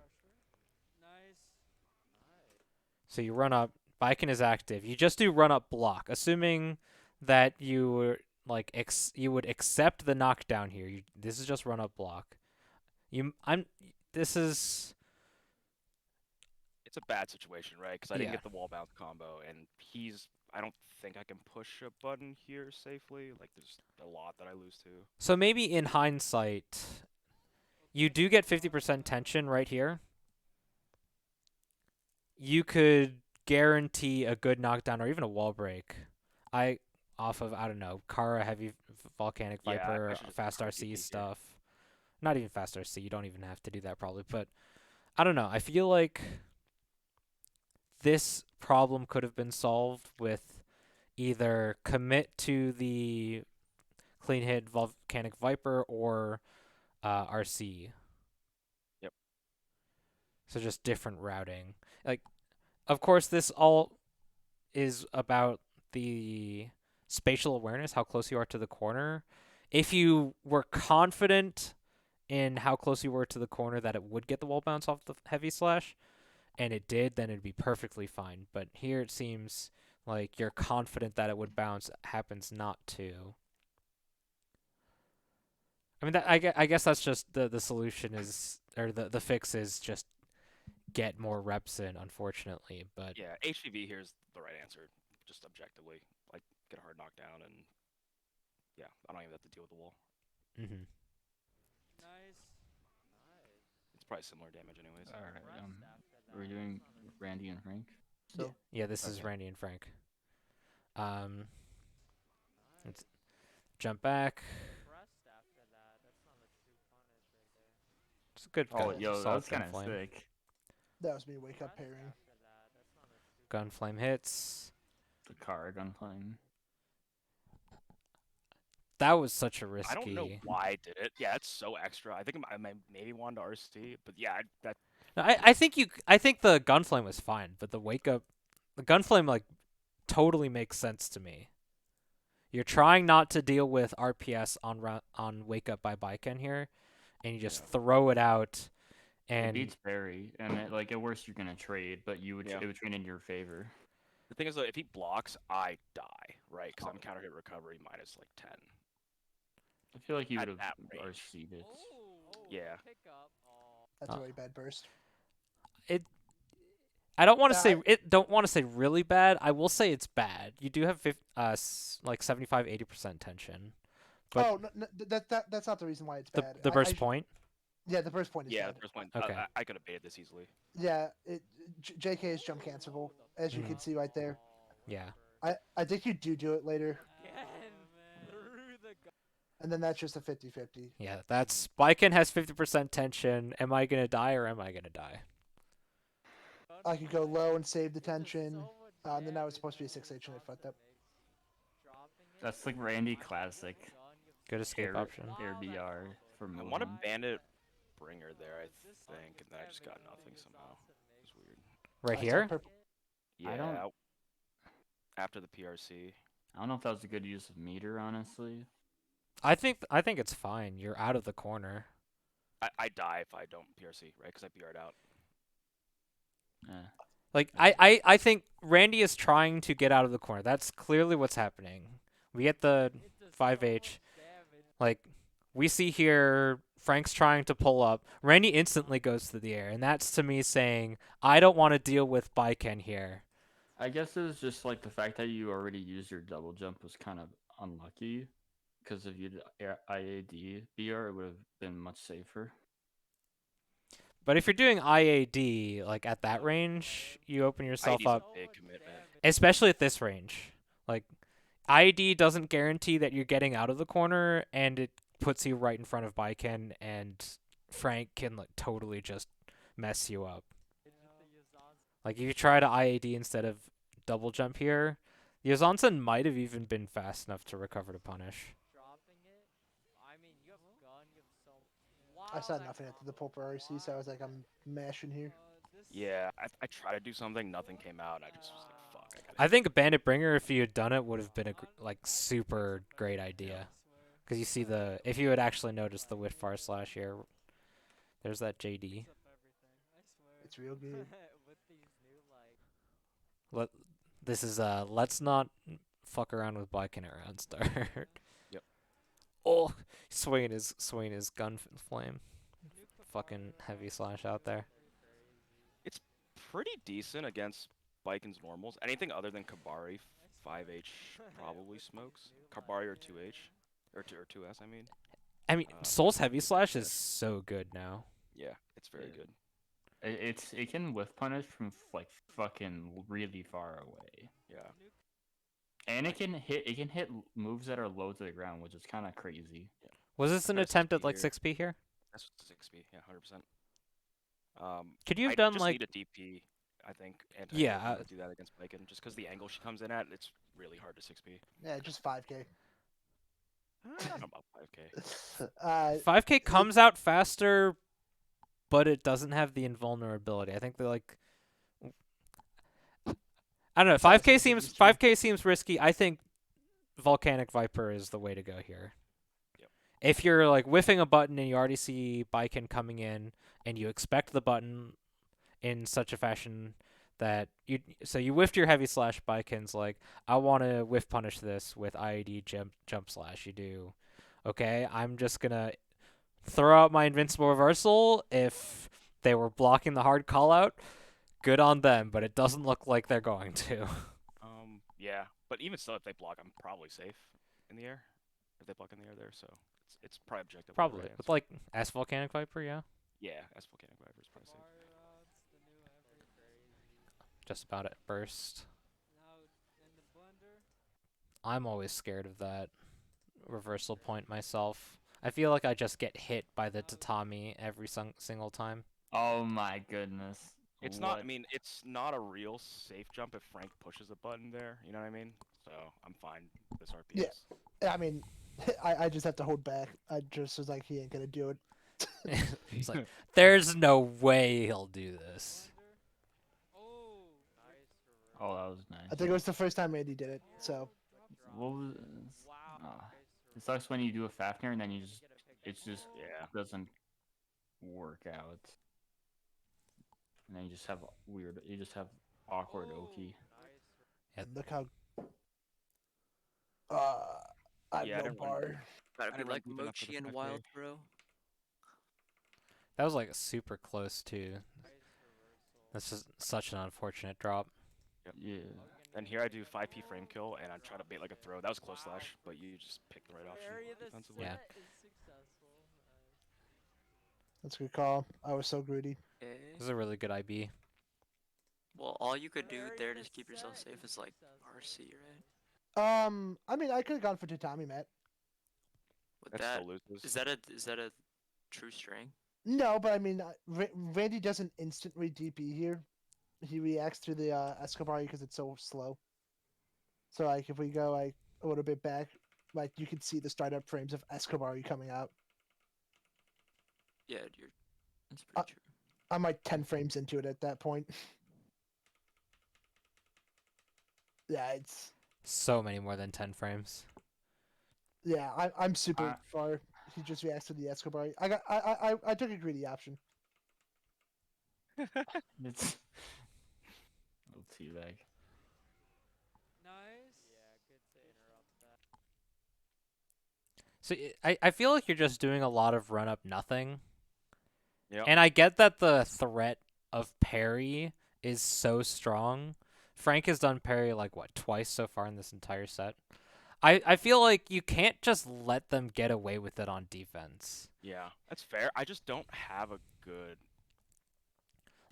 Speaker 1: So you run up. Biken is active. You just do run up block, assuming that you were like you would accept the knockdown here. This is just run up block. This is.
Speaker 4: It's a bad situation, right? Because I didn't
Speaker 1: Yeah.
Speaker 4: get the wall bounce combo, and I don't think I can push a button here safely. Like, there's a lot that I lose to.
Speaker 1: So maybe in hindsight, you do get 50% tension right here. You could guarantee a good knockdown or even a wall break. Off of, I don't know, Kara, Heavy Volcanic
Speaker 4: Yeah, I
Speaker 1: Viper,
Speaker 4: should just
Speaker 1: Fast
Speaker 4: go
Speaker 1: RC
Speaker 4: TP here.
Speaker 1: stuff. Not even Fast RC, you don't even have to do that probably, but I don't know. I feel like this problem could have been solved with either commit to the clean hit Volcanic Viper or RC.
Speaker 4: Yep.
Speaker 1: So just different routing. Like, of course, this all is about the spatial awareness, how close you are to the corner. If you were confident in how close you were to the corner that it would get the wall bounce off the heavy slash, and it did, then it'd be perfectly fine. But here it seems like you're confident that it would bounce, happens not to. I mean, I guess that's just the solution is, or the fix is just get more reps in, unfortunately. But
Speaker 4: Yeah, HVV here is the right answer, just objectively. Like, get a hard knockdown, and yeah, I don't even have to deal with the wall.
Speaker 1: mm-hmm.
Speaker 4: It's probably similar damage anyways.
Speaker 8: All right. Are we doing Randy and Frank?
Speaker 2: Yeah.
Speaker 1: Yeah, this is
Speaker 8: Okay.
Speaker 1: Randy and Frank. Let's jump back. It's a good
Speaker 8: Oh,
Speaker 1: gun,
Speaker 8: yo, that
Speaker 1: solid
Speaker 8: was kind of
Speaker 1: gunflame.
Speaker 8: sick.
Speaker 2: That was me wake up pairing.
Speaker 1: Gunflame hits.
Speaker 8: The car gunflame.
Speaker 1: That was such a risky.
Speaker 4: I don't know why I did it. Yeah, it's so extra. I think I maybe wanted to RC, but yeah, that
Speaker 1: No, I think the gunflame was fine, but the gunflame like totally makes sense to me. You're trying not to deal with RPS on wake up by Baiken here, and you just throw it out.
Speaker 8: It
Speaker 1: And
Speaker 8: beats Barry, and at worst you're gonna trade, but it would trade in your favor.
Speaker 4: the thing is though, if he blocks, I die, right? Because I'm counter hit recovery minus like 10.
Speaker 8: I feel like you
Speaker 4: At
Speaker 8: would have
Speaker 4: that range.
Speaker 8: RC'd it.
Speaker 4: Yeah.
Speaker 2: That's a really bad burst.
Speaker 1: I don't want to say
Speaker 2: I-
Speaker 1: don't want to say really bad. I will say it's bad. You do have like 75-80% tension. But
Speaker 2: oh, no, that's not the reason why it's bad.
Speaker 1: the burst point.
Speaker 2: Yeah, the burst point is
Speaker 4: Yeah,
Speaker 2: bad.
Speaker 4: the first one.
Speaker 1: Okay.
Speaker 4: I could have baited this easily.
Speaker 2: Yeah, JK is jump cancelable, as you can see right there.
Speaker 1: Yeah.
Speaker 2: I think you do it later. And then that's just a 50-50.
Speaker 1: Yeah, that's Baiken has 50% tension. Am I gonna die or am I gonna die?
Speaker 2: I could go low and save the tension. And then that was supposed to be a 6H and I fucked up.
Speaker 8: That's like Randy classic.
Speaker 1: Good escape option.
Speaker 8: Air BR for
Speaker 4: I
Speaker 8: moving.
Speaker 4: want a bandit bringer there, I think, and then I just got nothing somehow. It's weird.
Speaker 1: Right
Speaker 2: I saw
Speaker 1: here?
Speaker 2: purple.
Speaker 4: Yeah.
Speaker 8: I don't-
Speaker 4: After the PRC.
Speaker 8: I don't know if that was a good use of meter, honestly.
Speaker 1: I think it's fine. You're out of the corner.
Speaker 4: I die if I don't PRC, right? Because I BR'd out.
Speaker 8: Eh.
Speaker 1: Like I think Randy is trying to get out of the corner. That's clearly what's happening. We get the 5H. Like we see here Frank's trying to pull up. Randy instantly goes to the air, and that's to me saying, I don't want to deal with Baiken here.
Speaker 8: I guess it was just like the fact that you already used your double jump was kind of unlucky. Because if you'd IAD BR, it would have been much safer.
Speaker 1: But if you're doing IAD, like at that range, you open yourself
Speaker 4: ID's a
Speaker 1: up,
Speaker 4: big commitment.
Speaker 1: especially at this range. Like IAD doesn't guarantee that you're getting out of the corner, and it puts you right in front of Baiken, and Frank can like totally just mess you up. Like if you try to IAD instead of double jump here, Yozansen might have even been fast enough to recover to punish.
Speaker 2: I saw nothing after the pulper RC, so I was like, I'm mashing here.
Speaker 4: Yeah, I tried to do something, nothing came out, and I just was like, fuck. I gotta
Speaker 1: I think a Bandit Bringer, if you had done it, would have been a like super great idea. Because you see if you had actually noticed the Whitfire slash here, there's that JD.
Speaker 2: It's real good.
Speaker 1: This is let's not fuck around with Baiken at round start.
Speaker 4: Yep.
Speaker 1: Oh, swinging his gun flame, fucking heavy slash out there.
Speaker 4: It's pretty decent against Baiken's normals. Anything other than Kabari 5H probably smokes. Carbari or 2H, or 2S, I mean.
Speaker 1: I mean, Soul's Heavy Slash
Speaker 4: yeah.
Speaker 1: is so good now.
Speaker 4: Yeah, it's very
Speaker 8: Yeah.
Speaker 4: good.
Speaker 8: It can whiff punish from like fucking really far away,
Speaker 4: Yeah.
Speaker 8: and it can hit moves that are low to the ground, which is kind of crazy.
Speaker 1: Was this an
Speaker 4: Try to
Speaker 1: attempt at
Speaker 4: 6p
Speaker 1: like
Speaker 4: here.
Speaker 1: 6p here?
Speaker 4: That's 6p. Yeah, 100%.
Speaker 1: Could you have
Speaker 4: I
Speaker 1: done
Speaker 4: just
Speaker 1: like
Speaker 4: need a DP, I think,
Speaker 1: Yeah,
Speaker 4: to do that against Bacon, just because the angle she comes in at, it's really hard to 6p.
Speaker 2: Yeah, just 5K.
Speaker 4: I'm about 5k.
Speaker 1: 5k comes out faster, but it doesn't have the invulnerability. I think they're like, I don't know.
Speaker 2: Sounds
Speaker 1: 5k
Speaker 2: like
Speaker 1: seems
Speaker 2: it's true.
Speaker 1: 5k seems risky. I think Volcanic Viper is the way to go here.
Speaker 4: Yep.
Speaker 1: If you're like whiffing a button and you already see Baiken coming in and you expect the button in such a fashion that you whiffed your Heavy Slash, Baiken's like, I want to whiff punish this with IED jump slash. You do, okay? I'm just gonna throw out my invincible reversal. If they were blocking the hard call out, good on them, but it doesn't look like they're going to.
Speaker 4: Yeah, but even still, if they block, I'm probably safe in the air. If they block in the air there, so it's probably objective.
Speaker 1: Probably
Speaker 4: Right
Speaker 1: with like S Volcanic Viper, yeah.
Speaker 4: Yeah, S Volcanic Viper is probably safe.
Speaker 1: Just about at burst. I'm always scared of that reversal point myself. I feel like I just get hit by the tatami every single time.
Speaker 8: Oh my goodness.
Speaker 4: It's not. I mean, it's not a real safe jump if Frank pushes a button there. You know what I mean? So I'm fine with this RPS.
Speaker 2: Yeah. I mean, I just have to hold back. I just was like, he ain't gonna do it.
Speaker 1: It's like, there's no way he'll do this.
Speaker 8: Oh, that was nice.
Speaker 2: I think it was the first time Randy did it. So
Speaker 8: What was? It sucks when you do a Fafnir and then it just doesn't work out, and then you just have awkward Oki.
Speaker 2: look how. I
Speaker 4: Yeah, I
Speaker 2: have no
Speaker 4: didn't run-
Speaker 2: bar.
Speaker 7: Gotta
Speaker 4: I
Speaker 7: be
Speaker 4: didn't
Speaker 7: like
Speaker 4: run deep enough for
Speaker 7: Mochi
Speaker 4: the
Speaker 7: and
Speaker 4: 5K.
Speaker 7: Wild, bro.
Speaker 1: That was like super close too. That's just such an unfortunate drop.
Speaker 8: Yeah.
Speaker 4: And here I do 5p frame kill, and I try to bait like a throw. That was close slash, but you just picked the right option defensively.
Speaker 1: Yeah.
Speaker 2: That's a good call. I was so greedy.
Speaker 7: Okay.
Speaker 1: This is a really good IB.
Speaker 7: Well, all you could do there to keep yourself safe is like RC, right?
Speaker 2: I mean, I could have gone for Tatami, Matt.
Speaker 7: With
Speaker 4: That
Speaker 7: that,
Speaker 4: still loses.
Speaker 7: is that a true string?
Speaker 2: No, but I mean, Randy doesn't instantly DP here. He reacts to the Escobar because it's so slow. So like, if we go like a little bit back, like you can see the startup frames of Escobar coming out.
Speaker 7: Yeah, that's pretty true.
Speaker 2: I'm like 10 frames into it at that point. Yeah, it's
Speaker 1: So many more than 10 frames.
Speaker 2: yeah. I'm super far. He just reacts to the Escobar. I took a greedy option.
Speaker 8: It's little teabag.
Speaker 1: So I feel like you're just doing a lot of run up nothing.
Speaker 4: Yeah.
Speaker 1: And I get that the threat of parry is so strong. Frank has done parry like what, twice so far in this entire set. I feel like you can't just let them get away with it on defense.
Speaker 4: Yeah, that's fair. I just don't have a good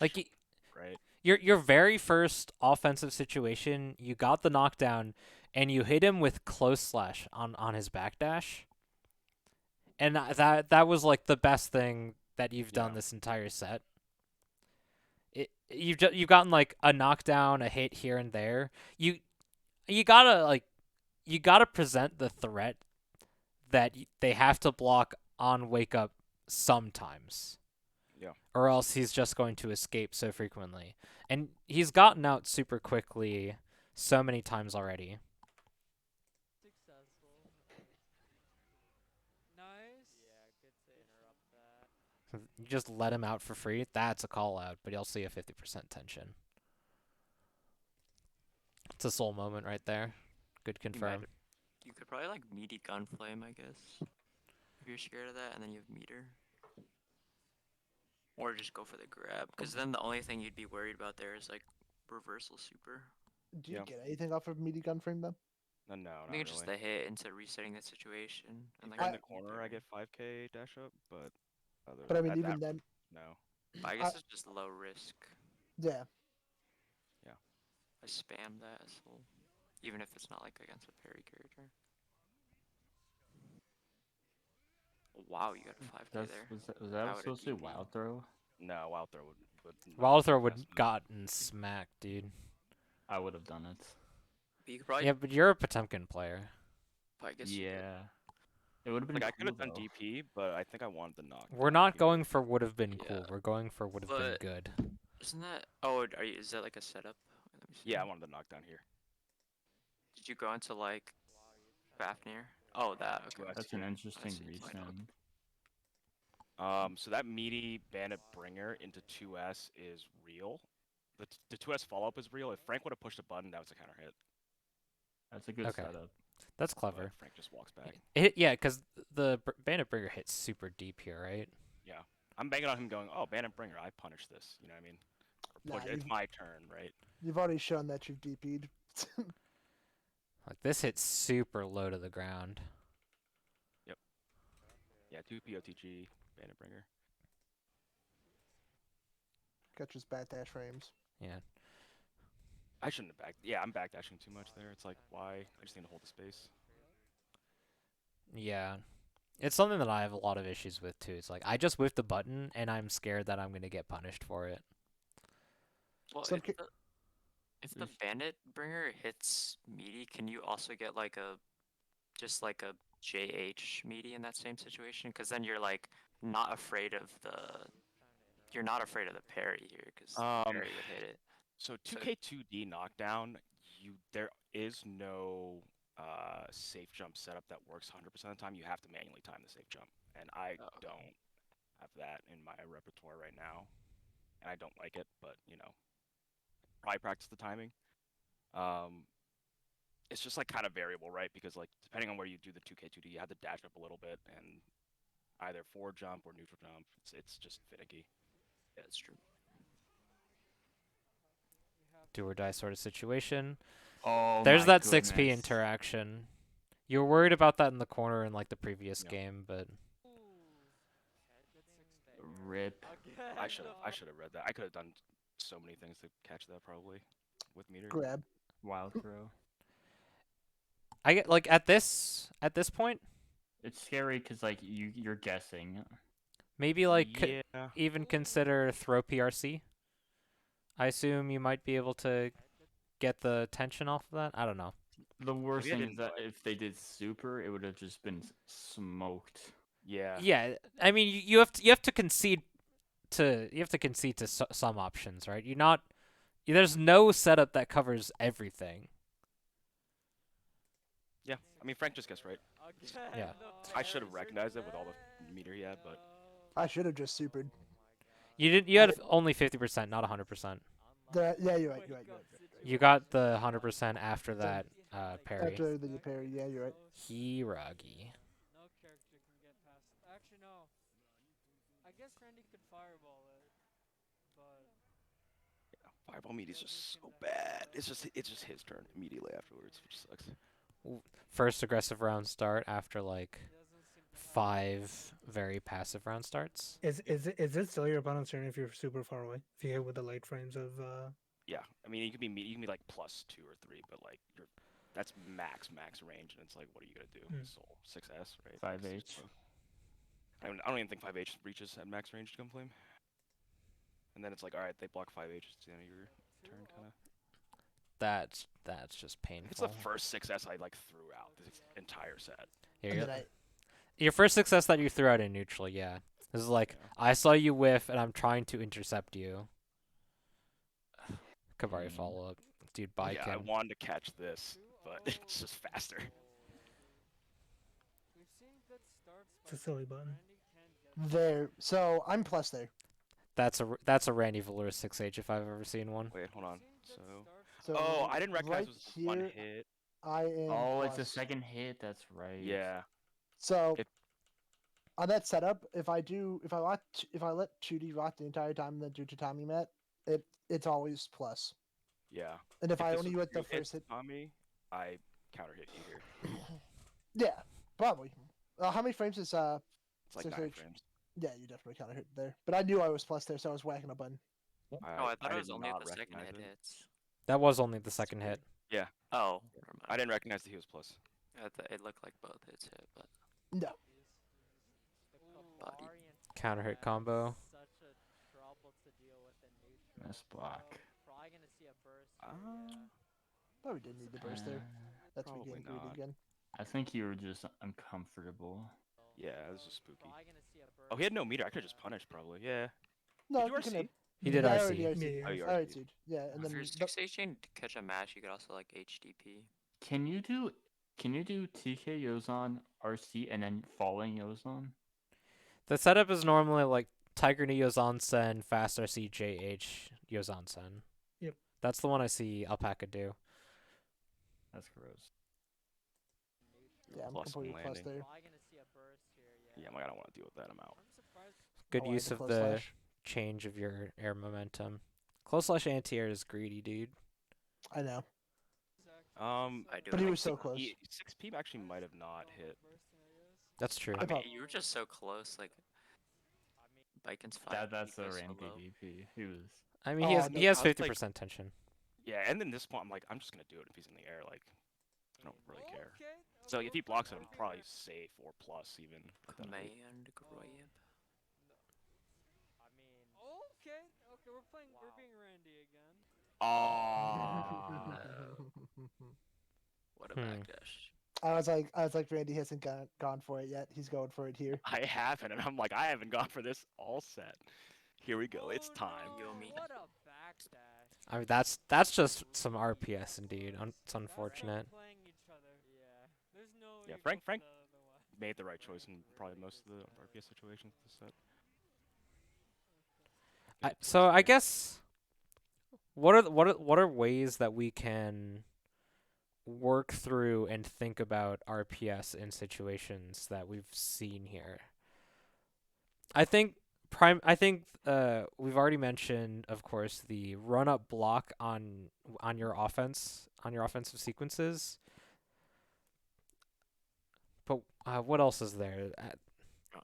Speaker 1: Like
Speaker 4: right.
Speaker 1: your very first offensive situation, you got the knockdown and you hit him with close slash on his backdash. And that was like the best thing that you've done this entire set. You've gotten like a knockdown, a hit here and there. You gotta present the threat that they have to block on wake up sometimes.
Speaker 4: Yeah.
Speaker 1: Or else he's just going to escape so frequently. And he's gotten out super quickly so many times already. You just let him out for free. That's a call out, but you'll see a 50% tension. It's a soul moment right there. Good confirm.
Speaker 7: You could probably like meaty gunflame, I guess. If you're scared of that, and then you have meter. Or just go for the grab, because then the only thing you'd be worried about there is like reversal super.
Speaker 2: Do you
Speaker 4: Yeah.
Speaker 2: get anything off of meaty gun frame then?
Speaker 4: No,
Speaker 7: I
Speaker 4: not
Speaker 7: think it's just
Speaker 4: really.
Speaker 7: the hit into resetting the situation. And
Speaker 4: If
Speaker 7: like
Speaker 4: you're in
Speaker 2: I-
Speaker 4: the corner, I get 5k dash up, but other
Speaker 2: But I mean,
Speaker 4: at
Speaker 2: even
Speaker 4: that,
Speaker 2: then,
Speaker 4: no.
Speaker 7: but I
Speaker 2: I-
Speaker 7: guess it's just low risk.
Speaker 2: yeah.
Speaker 7: I spam that as well, even if it's not like against a parry character. Wow, you got a 5k
Speaker 8: That's
Speaker 7: there.
Speaker 8: was that
Speaker 7: That would've
Speaker 8: supposed to be
Speaker 7: DP'd.
Speaker 8: wild throw?
Speaker 4: No, wild throw would not
Speaker 1: Wild throw
Speaker 4: mess
Speaker 1: would
Speaker 4: them up.
Speaker 1: gotten smacked, dude.
Speaker 8: I would have done it.
Speaker 7: But you could probably,
Speaker 1: Yeah, but you're a Potemkin player.
Speaker 7: but I guess you could.
Speaker 8: Yeah. It would have been
Speaker 4: Like I
Speaker 8: cool
Speaker 4: could have done
Speaker 8: though.
Speaker 4: DP, but I think I wanted the knock.
Speaker 1: We're not going for would have been cool.
Speaker 7: Yeah.
Speaker 1: We're going for would have been
Speaker 7: But-
Speaker 1: good.
Speaker 7: Isn't that? Oh, are you? Is that like a setup? Let me see.
Speaker 4: Yeah, I wanted the knockdown here.
Speaker 7: Did you go into like Fafnir? Oh, that. Okay.
Speaker 4: That's
Speaker 8: That's an
Speaker 4: here.
Speaker 8: interesting
Speaker 7: see. Why not?
Speaker 8: reason.
Speaker 4: So that meaty bandit bringer into 2S is real. The 2S follow up is real. If Frank would have pushed a button, that was a counter hit.
Speaker 8: That's a good
Speaker 1: Okay.
Speaker 8: setup.
Speaker 1: That's
Speaker 4: But
Speaker 1: clever.
Speaker 4: Frank just walks back.
Speaker 1: Yeah, because the bandit bringer hits super deep here, right?
Speaker 4: I'm banging on him, going, "Oh, bandit bringer, I punish this." You know what I mean? Or
Speaker 2: Nah,
Speaker 4: push, it's my turn, right?
Speaker 2: You've already shown that you've DP'd.
Speaker 1: Like this hits super low to the ground.
Speaker 4: Yeah, 2 POTG bandit bringer.
Speaker 2: Catches bat dash frames.
Speaker 1: Yeah.
Speaker 4: I shouldn't have backed. Yeah, I'm backdashing too much there. It's like, why? I just need to hold the space.
Speaker 1: Yeah. It's something that I have a lot of issues with too. It's like I just whiffed the button and I'm scared that I'm gonna get punished for it.
Speaker 7: Well,
Speaker 2: Some
Speaker 7: if the bandit bringer hits meaty, can you also get like a, just like a JH meaty in that same situation? Because then you're like not afraid of the, you're not afraid of the parry here, because parry would hit it.
Speaker 4: So 2K2D knockdown, there is no safe jump setup that works 100% of the time. You have to manually time the safe jump, and I
Speaker 7: Oh, okay.
Speaker 4: don't have that in my repertoire right now, and I don't like it. But you know, probably practice the timing. It's just like kind of variable, right? Because like depending on where you do the 2K2D, you have to dash up a little bit and either forward jump or neutral jump. It's just finicky.
Speaker 7: Yeah, that's true.
Speaker 1: Do or die sort of situation.
Speaker 8: Oh,
Speaker 1: There's
Speaker 8: my
Speaker 1: that 6p
Speaker 8: goodness.
Speaker 1: interaction. You were worried about that in the corner in like the previous
Speaker 4: Yeah.
Speaker 1: game, but
Speaker 8: Rip.
Speaker 4: I should have read that. I could have done so many things to catch that probably with meter.
Speaker 2: Grab.
Speaker 8: Wild throw.
Speaker 1: I get like at this point,
Speaker 8: It's scary because like you're guessing.
Speaker 1: maybe like
Speaker 4: yeah.
Speaker 1: even consider throw PRC. I assume you might be able to get the tension off of that. I don't know.
Speaker 8: The worst
Speaker 4: Maybe I
Speaker 8: thing is
Speaker 4: didn't
Speaker 8: that
Speaker 4: know it.
Speaker 8: if they did super, it would have just been smoked.
Speaker 4: Yeah.
Speaker 1: Yeah, I mean you have to concede to some options, right? You're not there's no setup that covers everything.
Speaker 4: Yeah. I mean, Frank just guessed right.
Speaker 1: Yeah.
Speaker 4: I should have recognized it with all the meter he had, but
Speaker 2: I should have just supered.
Speaker 1: You had only 50%, not 100%.
Speaker 2: Yeah, you're right.
Speaker 1: You got the 100% after that parry.
Speaker 2: After the parry, yeah, you're right.
Speaker 1: Hiragi.
Speaker 9: No character can get past. Actually, no. I guess Randy could fireball it, but
Speaker 4: fireball meat is just so bad. It's just his turn immediately afterwards, which sucks.
Speaker 1: First aggressive round start after like
Speaker 9: it doesn't seem to matter.
Speaker 1: 5 very passive round starts.
Speaker 3: Is it still your opponent's turn if you're super far away? If you hit with the late frames of
Speaker 4: Yeah. I mean, you can be like +2 or 3, but like that's max range, and it's like, what are you gonna do? Soul 6S, right?
Speaker 8: 5H.
Speaker 4: I don't even think 5H reaches at max range to come flame. And then it's like, all right, they block 5H. It's the end of your turn, kind of.
Speaker 1: That's just painful.
Speaker 4: It's the first 6S I like threw out this entire set.
Speaker 1: Here
Speaker 2: And
Speaker 1: you
Speaker 2: then
Speaker 1: go. Your first success that you threw out in neutral, yeah. This is like,
Speaker 4: Yeah.
Speaker 1: I saw you whiff, and I'm trying to intercept you. Kavari follow-up. Dude, bike
Speaker 4: Yeah, I
Speaker 1: him.
Speaker 4: wanted to catch this, but it's just faster.
Speaker 9: We've seen good starts,
Speaker 3: it's a
Speaker 9: but
Speaker 3: silly button.
Speaker 9: Randy can't get
Speaker 2: There. So I'm plus there.
Speaker 1: That's a RandyVelour 6H if I've ever seen one.
Speaker 4: Wait, hold on.
Speaker 9: We've seen good
Speaker 4: So,
Speaker 9: starts,
Speaker 2: So
Speaker 4: oh, I didn't recognize
Speaker 2: right
Speaker 4: it was the one
Speaker 2: here,
Speaker 4: hit.
Speaker 2: I am.
Speaker 8: Oh, it's a
Speaker 2: plus.
Speaker 8: second hit. That's right.
Speaker 4: Yeah.
Speaker 2: So
Speaker 4: It-
Speaker 2: on that setup, if I let 2D rot the entire time and then do tatami met, it's always plus.
Speaker 4: Yeah.
Speaker 2: And if I
Speaker 4: this
Speaker 2: only
Speaker 4: was
Speaker 2: went the
Speaker 4: two hits
Speaker 2: first hit,
Speaker 4: on me, I counter hit you here.
Speaker 2: yeah, probably. How many frames is
Speaker 4: It's like
Speaker 2: 6H?
Speaker 4: 9 frames.
Speaker 2: Yeah, you definitely counter hit there. But I knew I was plus there, so I was whacking a button.
Speaker 7: No, I thought it
Speaker 4: did
Speaker 7: was only if
Speaker 4: not
Speaker 7: the second
Speaker 4: recognize
Speaker 7: hit
Speaker 4: it.
Speaker 7: hits.
Speaker 1: That was only the second hit.
Speaker 4: Yeah.
Speaker 7: Oh, never
Speaker 4: I
Speaker 7: mind.
Speaker 4: didn't recognize that he was plus.
Speaker 7: It looked like both hits hit, but
Speaker 2: No.
Speaker 7: Buddy.
Speaker 1: Counter hit combo.
Speaker 9: Such a trouble to deal with in neutral.
Speaker 8: Miss block.
Speaker 9: Probably gonna see a burst.
Speaker 2: Probably didn't need the burst there. That's me
Speaker 4: Probably
Speaker 2: getting greedy
Speaker 4: not.
Speaker 2: again.
Speaker 8: I think you were just uncomfortable.
Speaker 4: Yeah, this is spooky.
Speaker 9: Probably gonna see a burst.
Speaker 4: Oh, he had no meter. I could just punish probably. Yeah.
Speaker 2: No,
Speaker 4: Did you
Speaker 2: you can
Speaker 4: RC?
Speaker 2: have.
Speaker 1: He did
Speaker 2: Yeah, I
Speaker 1: RC.
Speaker 2: already RC'd.
Speaker 3: Yeah,
Speaker 4: Oh, you
Speaker 2: I
Speaker 4: RC'd.
Speaker 2: RC'd. Yeah, and
Speaker 7: If
Speaker 2: then
Speaker 7: you're 6H chain to catch a match, you could also like HDP.
Speaker 8: Can you do TK Yozon RC and then falling Yozon?
Speaker 1: The setup is normally like Tiger Knee Yozan-sen, Fast RC JH Yozan-sen.
Speaker 3: Yep.
Speaker 1: That's the one I see Alpaca do.
Speaker 8: That's gross.
Speaker 2: yeah, I'm
Speaker 4: Plus
Speaker 2: completely
Speaker 4: one
Speaker 2: plus
Speaker 4: landing.
Speaker 2: there.
Speaker 9: Probably gonna see a burst here.
Speaker 4: Yeah, I'm like, I don't want to deal with that. I'm out.
Speaker 9: I'm surprised.
Speaker 1: Good
Speaker 2: Oh, I
Speaker 1: use
Speaker 2: had
Speaker 1: of
Speaker 2: close
Speaker 1: the
Speaker 2: slash.
Speaker 1: change of your air momentum. Close slash anti-air is greedy, dude.
Speaker 2: I know.
Speaker 7: I do
Speaker 2: But he
Speaker 7: like
Speaker 2: was so
Speaker 7: six-
Speaker 2: close.
Speaker 4: 6P actually might have not hit.
Speaker 1: That's true.
Speaker 7: I mean,
Speaker 2: thought-
Speaker 7: you were just so close. Like, Biken's 5.
Speaker 8: That's
Speaker 7: you
Speaker 8: a
Speaker 7: go so
Speaker 8: Randy
Speaker 7: low.
Speaker 8: VP. He was.
Speaker 1: I mean,
Speaker 2: Oh,
Speaker 1: he has
Speaker 2: no,
Speaker 1: he has
Speaker 4: I was like-
Speaker 1: 50% tension.
Speaker 4: Yeah, and then this point, I'm like, I'm just gonna do it if he's in the air. Like, I don't really care. So if he blocks it, I'm probably safe or plus even. at that rate.
Speaker 7: Command grab.
Speaker 9: I mean. Okay, we're playing. We're being Randy again.
Speaker 4: Oh.
Speaker 7: What a
Speaker 1: Hmm.
Speaker 7: backdash.
Speaker 2: I was like, Randy hasn't gone for it yet. He's going for it here.
Speaker 4: I haven't, and I'm like, I haven't gone for this all set. Here we go. It's time.
Speaker 9: No,
Speaker 7: Yomi.
Speaker 9: what a backdash.
Speaker 1: I mean, that's just some RPS indeed. It's unfortunate.
Speaker 9: Playing each other. Yeah. There's no.
Speaker 4: Yeah,
Speaker 9: you
Speaker 4: Frank-
Speaker 9: go
Speaker 4: Frank-
Speaker 9: for the one.
Speaker 4: Made the right choice in probably most of the RPS situations this set.
Speaker 1: So I guess what are ways that we can work through and think about RPS in situations that we've seen here? I think we've already mentioned, of course, the run up block on your offensive sequences. But what else is there?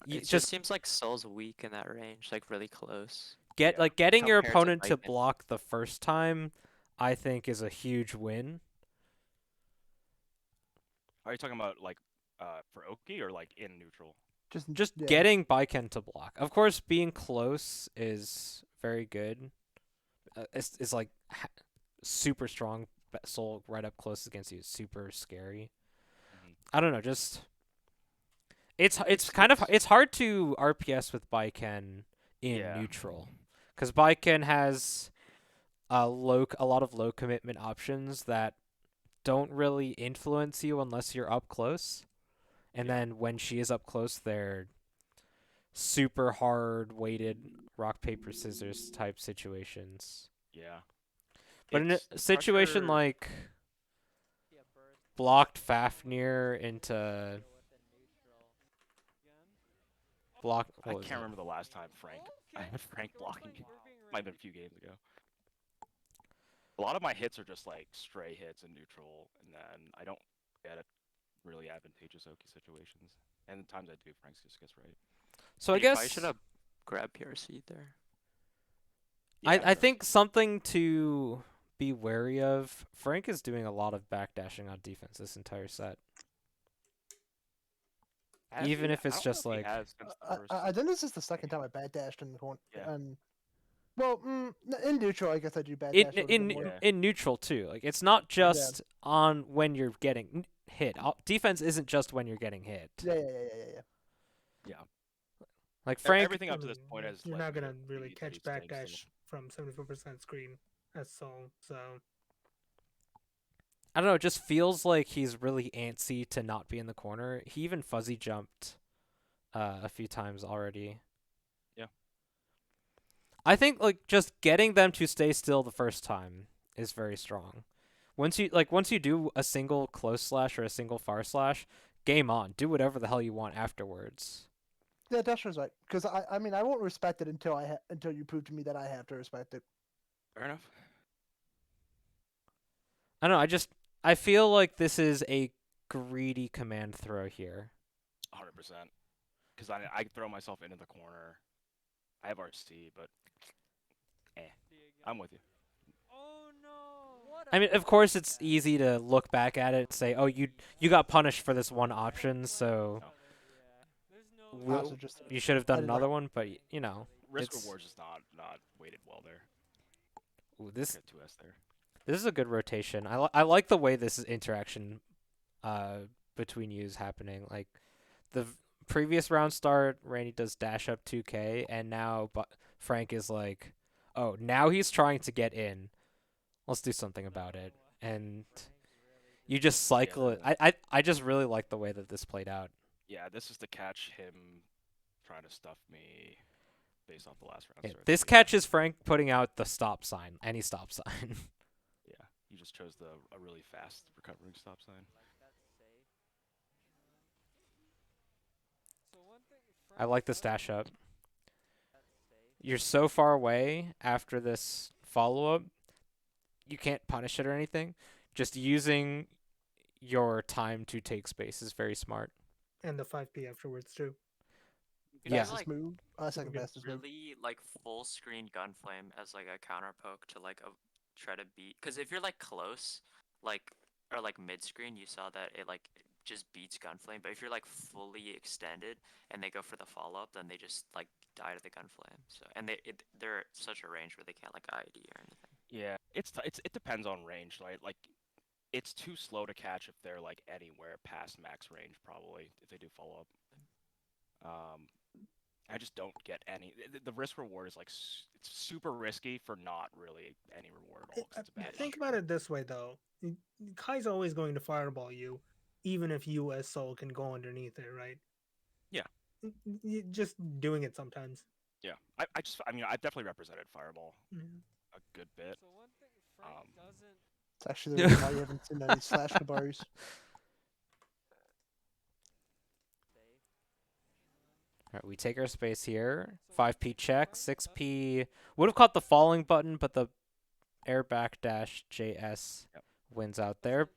Speaker 1: You
Speaker 7: It
Speaker 1: just-
Speaker 7: just seems like Soul's weak in that range, like really close.
Speaker 1: Getting your
Speaker 7: Compared to
Speaker 1: opponent to
Speaker 7: Viking.
Speaker 1: block the first time, I think, is a huge win.
Speaker 4: Are you talking about like for Oki or like in neutral?
Speaker 1: Just
Speaker 2: yeah.
Speaker 1: getting Biken to block. Of course, being close is very good. It's like super strong. Soul right up close against you is super scary.
Speaker 4: Mhm.
Speaker 1: I don't know. Just it's hard to RPS with Biken in
Speaker 4: Yeah.
Speaker 1: neutral, because Biken has a lot of low commitment options that don't really influence you unless you're up close. And
Speaker 4: Yeah.
Speaker 1: then when she is up close, they're super hard weighted rock paper scissors type situations.
Speaker 4: Yeah.
Speaker 1: But in a
Speaker 4: It's
Speaker 1: situation
Speaker 4: pressure-
Speaker 1: like
Speaker 9: See a burst.
Speaker 1: blocked Fafnir into
Speaker 9: Deal with in neutral. Again.
Speaker 1: block,
Speaker 4: I
Speaker 1: what was
Speaker 4: can't
Speaker 1: it?
Speaker 4: remember the last time Frank. I had Frank blocking. Might have been a few games ago. A lot of my hits are just like stray hits in neutral, and then I don't get it really advantageous Oki situations. And the times I do, Frank just gets right.
Speaker 1: So I
Speaker 7: You probably
Speaker 1: guess
Speaker 7: should have grabbed PRC there.
Speaker 1: I think something to be wary of. Frank is doing a lot of backdashing on defense this entire set. even if it's just like-
Speaker 2: I think this is the second time I bad dashed in the corner.
Speaker 4: Yeah.
Speaker 2: Well, in neutral, I guess I do bad
Speaker 1: in
Speaker 2: dash a little bit more.
Speaker 4: Yeah.
Speaker 1: in neutral too. Like it's not just on when you're getting hit. Defense isn't just when you're getting hit.
Speaker 2: Yeah.
Speaker 1: Like Frank,
Speaker 4: Everything up to this point is
Speaker 3: You're
Speaker 4: like,
Speaker 3: not gonna
Speaker 4: either
Speaker 3: really
Speaker 4: that
Speaker 3: catch
Speaker 4: he's staying still.
Speaker 3: backdash from 74% screen as Soul. So
Speaker 1: I don't know, it just feels like he's really antsy to not be in the corner. He even fuzzy jumped a few times already.
Speaker 4: Yeah.
Speaker 1: I think like just getting them to stay still the first time is very strong. Once you do a single close slash or a single far slash, game on. Do whatever the hell you want afterwards.
Speaker 2: Yeah, Dasher's right. Because I mean, I won't respect it until you prove to me that I have to respect it.
Speaker 4: Fair enough.
Speaker 1: I don't know. I feel like this is a greedy command throw here.
Speaker 4: 100%. Because I throw myself into the corner. I have RC, but I'm with you.
Speaker 9: Oh no! What
Speaker 1: I mean, of course, it's easy to look back at it and say, "Oh, you got punished for this one option, so
Speaker 2: Also just
Speaker 1: you should have
Speaker 2: I
Speaker 1: done
Speaker 2: did
Speaker 1: another
Speaker 2: like-
Speaker 1: one." But you know,
Speaker 4: Risk
Speaker 1: it's
Speaker 4: rewards is not weighted well there.
Speaker 1: ooh, this
Speaker 4: Got 2S there.
Speaker 1: this is a good rotation. I like the way this interaction between you is happening. Like the previous round start, Randy does dash up 2K, and now Frank is like, "Oh, now he's trying to get in. Let's do something about it." And you just cycle it. I just really like the way that this played out.
Speaker 4: Yeah, this is to catch him trying to stuff me based off the last round.
Speaker 1: Yeah,
Speaker 4: start.
Speaker 1: this catches Frank putting out the stop sign, any stop sign.
Speaker 4: Yeah, you just chose a really fast recovering stop sign.
Speaker 1: I like the stash up. You're so far away after this follow-up, you can't punish it or anything. Just using your time to take space is very smart.
Speaker 3: And the 5p afterwards too.
Speaker 7: You
Speaker 1: Yeah.
Speaker 7: can do, like,
Speaker 2: move. Second fastest move.
Speaker 7: really like full screen gunflame as like a counter poke to like try to beat. Because if you're like close, like or like mid screen, you saw that it like just beats gunflame. But if you're like fully extended and they go for the follow up, then they just like die to the gunflame. So and they're at such a range where they can't like ID or anything.
Speaker 4: Yeah, it depends on range, right? Like, it's too slow to catch if they're like anywhere past max range, probably if they do follow up. I just don't get any. The risk reward is like it's super risky for not really any reward at all. 'Cause it's a bad
Speaker 3: Think
Speaker 4: shot.
Speaker 3: about it this way though. Kai's always going to fireball you, even if you as Soul can go underneath it, right?
Speaker 4: Yeah.
Speaker 3: Just doing it sometimes.
Speaker 4: Yeah, I mean, I've definitely represented Fireball
Speaker 3: Yeah.
Speaker 4: a good bit.
Speaker 9: So one thing Frank doesn't.
Speaker 2: It's actually the reason why you haven't seen any slash Kabaris.
Speaker 1: All right, we take our space here. 5p check, 6p would have caught the falling button, but the air back dash JS wins out there.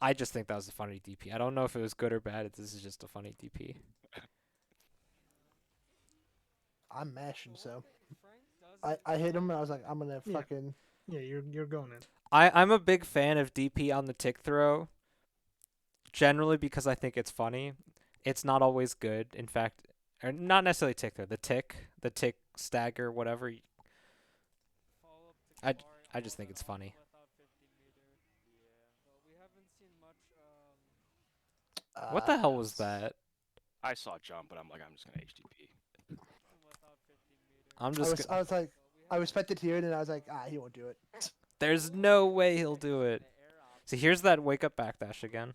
Speaker 1: I just think that was a funny DP. I don't know if it was good or bad. This is just a funny DP.
Speaker 2: I'm mashing, so I hit him and I was like, I'm gonna fucking.
Speaker 3: Yeah, you're going in.
Speaker 1: I'm a big fan of DP on the tick throw. Generally because I think it's funny. It's not always good. In fact, or not necessarily tick throw. The tick stagger, whatever. I just think it's funny. What the hell was that?
Speaker 4: I saw jump, but I'm like, I'm just gonna HTTP.
Speaker 2: I was like, I respected here, and then I was like, he won't do it.
Speaker 1: There's no way he'll do it. So here's that wake up backdash again.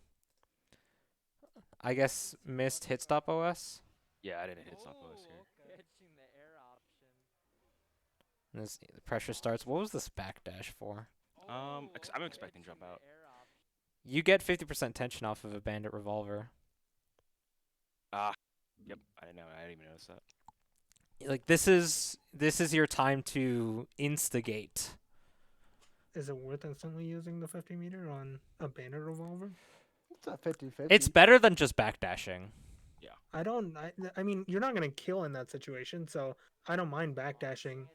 Speaker 1: I guess missed hit stop OS.
Speaker 4: Yeah, I didn't hit stop OS here.
Speaker 1: And this the pressure starts. What was this backdash for?
Speaker 4: I'm expecting jump out.
Speaker 1: You get 50% tension off of a bandit revolver.
Speaker 4: Yep, I didn't even notice that.
Speaker 1: Like this is your time to instigate.
Speaker 3: Is it worth instantly using the 50 meter on a bandit revolver?
Speaker 2: It's a 50-50.
Speaker 1: It's better than just backdashing.
Speaker 4: Yeah.
Speaker 3: I mean, you're not gonna kill in that situation, so I don't mind backdashing,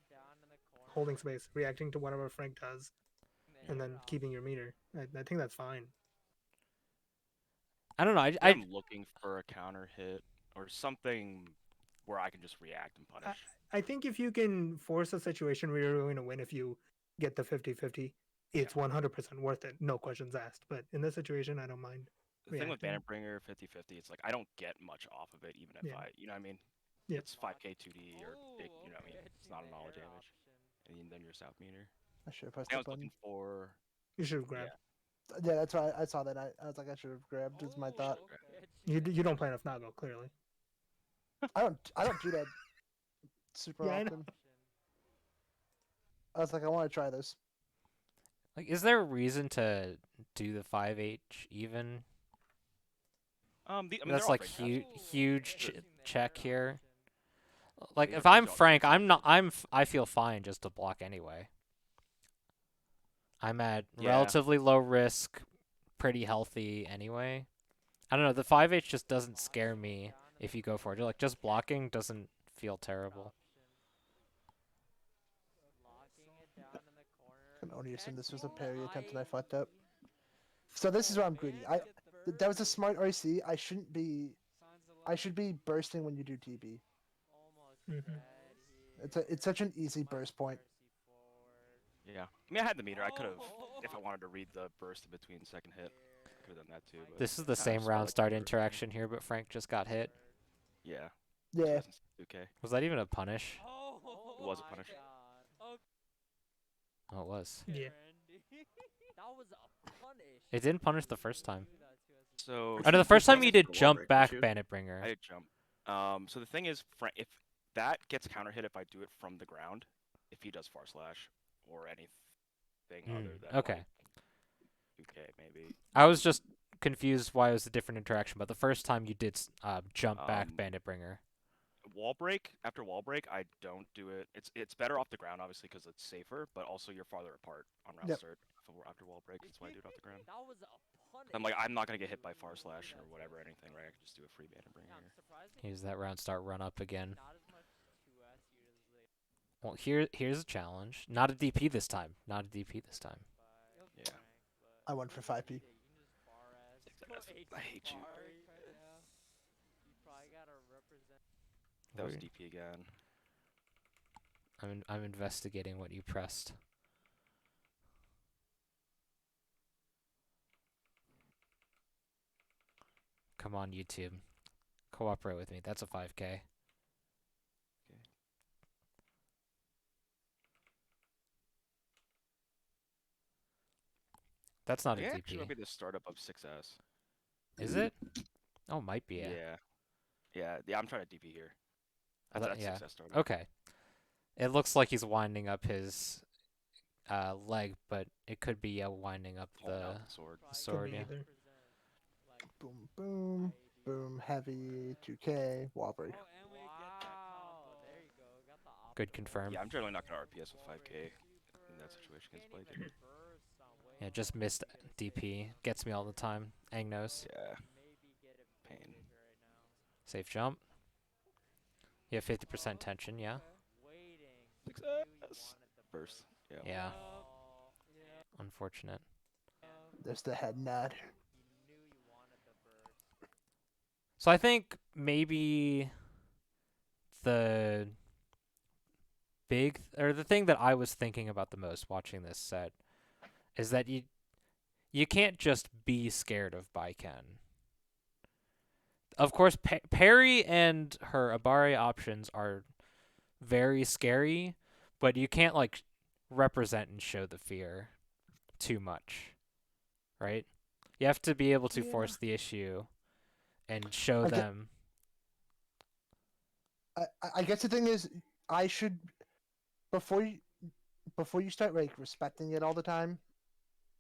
Speaker 3: holding space, reacting to whatever Frank does, and then keeping your meter. I think that's fine.
Speaker 1: I don't know.
Speaker 4: I'm looking for a counter hit or something where I can just react and punish.
Speaker 3: I think if you can force a situation where you're going to win if you get the 50-50, it's 100% worth it. No questions asked. But in this situation, I don't mind.
Speaker 4: The thing with
Speaker 3: reacting.
Speaker 4: Banditbringer 50-50, it's like I don't get much off of it, even if you know what I mean?
Speaker 3: Yeah.
Speaker 4: It's 5k 2d or, you know what I mean? It's not a knowledge damage. And then your south meter.
Speaker 2: I should have pressed
Speaker 4: I
Speaker 2: the
Speaker 4: was
Speaker 2: button.
Speaker 4: looking for...
Speaker 3: You should have grabbed.
Speaker 2: Yeah, that's why I saw that. I was like, I should have grabbed. Is my thought.
Speaker 3: You don't play enough Nago, clearly.
Speaker 2: I don't do that super
Speaker 3: Yeah, I know.
Speaker 2: often. I was like, I want to try this.
Speaker 1: Like, is there a reason to do the 5H even?
Speaker 4: I mean,
Speaker 1: That's
Speaker 4: they're all
Speaker 1: like
Speaker 4: great
Speaker 1: huge
Speaker 4: matches.
Speaker 1: check here. Like
Speaker 4: Yeah,
Speaker 1: if I'm
Speaker 4: these are all
Speaker 1: Frank, I feel fine just to block anyway. I'm at
Speaker 4: Yeah.
Speaker 1: relatively low risk, pretty healthy anyway. I don't know, the 5H just doesn't scare me if you go for it. Like, just blocking doesn't feel terrible.
Speaker 9: Locking it down in the corner.
Speaker 2: I can only assume
Speaker 9: And
Speaker 2: this was a
Speaker 9: you
Speaker 2: parry attempt and I
Speaker 9: might-
Speaker 2: fucked up. So this is where I'm greedy.
Speaker 9: Man, get the
Speaker 2: That was a
Speaker 9: bird.
Speaker 2: smart RC. I shouldn't be.
Speaker 9: Signs of
Speaker 2: I should
Speaker 9: life.
Speaker 2: be bursting when you do TB.
Speaker 9: Almost
Speaker 3: Mhm.
Speaker 9: dead here.
Speaker 2: It's such an easy burst point.
Speaker 9: RC forward.
Speaker 4: Yeah. I mean, I had the meter. I could have, if I
Speaker 9: Oh.
Speaker 4: wanted to read the burst in between second hit, I could have done that too. But
Speaker 1: This is the
Speaker 4: I
Speaker 1: same
Speaker 4: just felt
Speaker 1: round
Speaker 4: like
Speaker 1: start
Speaker 4: the burst-
Speaker 1: interaction here, but Frank just got hit.
Speaker 4: Yeah.
Speaker 2: Yeah.
Speaker 4: Okay.
Speaker 1: Was that even a punish?
Speaker 9: Oh,
Speaker 4: It was a
Speaker 9: my
Speaker 4: punish.
Speaker 9: God. Okay,
Speaker 1: Oh, it was.
Speaker 3: Yeah.
Speaker 9: Randy. That was a punish.
Speaker 1: It didn't punish the first time.
Speaker 9: Do that to us.
Speaker 4: So
Speaker 1: I know the first time you did
Speaker 6: Wall
Speaker 1: jump
Speaker 6: break,
Speaker 1: back
Speaker 6: didn't you?
Speaker 1: Bandit Bringer.
Speaker 4: I did jump. So the thing is, if that gets counter hit if I do it from the ground, if he does far slash or anything other than
Speaker 1: okay.
Speaker 4: like, 2K maybe.
Speaker 1: I was just confused why it was a different interaction, but the first time you did jump back Bandit Bringer.
Speaker 4: Wall break, after wall break, I don't do it. It's better off the ground obviously because it's safer, but also you're farther apart on round
Speaker 2: Yep.
Speaker 4: start after wall break. That's why I do it off the ground.
Speaker 9: That was a punish.
Speaker 4: I'm like, I'm not gonna get hit by far slash or whatever anything, right? I can just do a free Bandit Bringer.
Speaker 9: Yeah, I'm surprised they
Speaker 1: Here's that round start run up again.
Speaker 9: not as much 2S usually.
Speaker 1: Well, here's a challenge. Not a DP this time. Not a DP this time.
Speaker 4: Yeah.
Speaker 2: I went for 5P.
Speaker 4: I hate you.
Speaker 9: You probably gotta represent.
Speaker 4: That was
Speaker 1: Weird.
Speaker 4: DP again.
Speaker 1: I'm investigating what you pressed. Come on, YouTube. Cooperate with me. That's a 5K. That's not a
Speaker 4: It actually might
Speaker 1: DP.
Speaker 4: be the startup of 6S.
Speaker 1: Is it? Oh, might be.
Speaker 4: Yeah. I'm trying to DP here.
Speaker 1: I
Speaker 4: That's
Speaker 1: thought- yeah.
Speaker 4: 6S startup.
Speaker 1: Okay. It looks like he's winding up his leg, but it could be winding up
Speaker 4: Pulling
Speaker 1: the
Speaker 4: out the sword.
Speaker 1: sword.
Speaker 3: be
Speaker 1: Yeah.
Speaker 3: either.
Speaker 2: Boom, boom, boom. Heavy 2K wall break.
Speaker 9: Oh, and we get that combo. There you go. Got the opposite.
Speaker 1: Good confirm.
Speaker 4: Yeah, I'm generally not gonna RPS with 5K in that situation against
Speaker 9: Can't
Speaker 4: Blake.
Speaker 9: even burst on way
Speaker 1: Yeah, just missed DP. Gets me all the time. Ang knows.
Speaker 4: Yeah.
Speaker 9: maybe get a
Speaker 4: Pain.
Speaker 9: right now.
Speaker 1: Safe jump. You have 50% tension, yeah?
Speaker 9: Waiting.
Speaker 4: 6S. Burst. Yeah.
Speaker 1: Yeah.
Speaker 9: Yeah.
Speaker 1: Unfortunate.
Speaker 2: There's the head nod.
Speaker 9: You knew you wanted the burst.
Speaker 1: So I think maybe the the thing that I was thinking about the most watching this set is that you can't just be scared of Baiken. Of course, parry and her Abare options are very scary, but you can't like represent and show the fear too much, right? You have to be able to force the issue and show
Speaker 2: I get-
Speaker 1: them.
Speaker 2: I guess the thing is, I should before you start like respecting it all the time.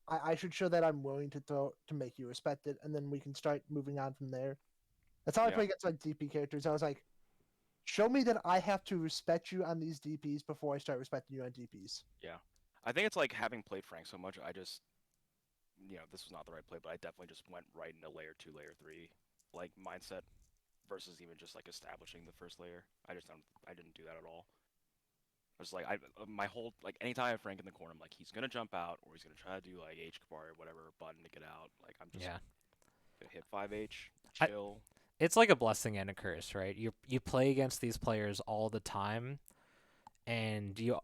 Speaker 2: I should show that I'm willing to throw to make you respect it, and then we can start moving on from there. That's how I
Speaker 4: Yeah.
Speaker 2: play against like DP characters. I was like, show me that I have to respect you on these DPs before I start respecting you on DPs.
Speaker 4: Yeah. I think it's like having played Frank so much, I just, this was not the right play, but I definitely just went right into layer 2, layer 3, like mindset versus even just like establishing the first layer. I didn't do that at all. I was like, my whole, like anytime I have Frank in the corner, I'm like, he's going to jump out or he's going to try to do like H bar or whatever button to get out. Like I'm just
Speaker 1: Yeah.
Speaker 4: going to hit 5H,
Speaker 1: I-
Speaker 4: chill.
Speaker 1: It's like a blessing and a curse, right? You play against these players all the time, and you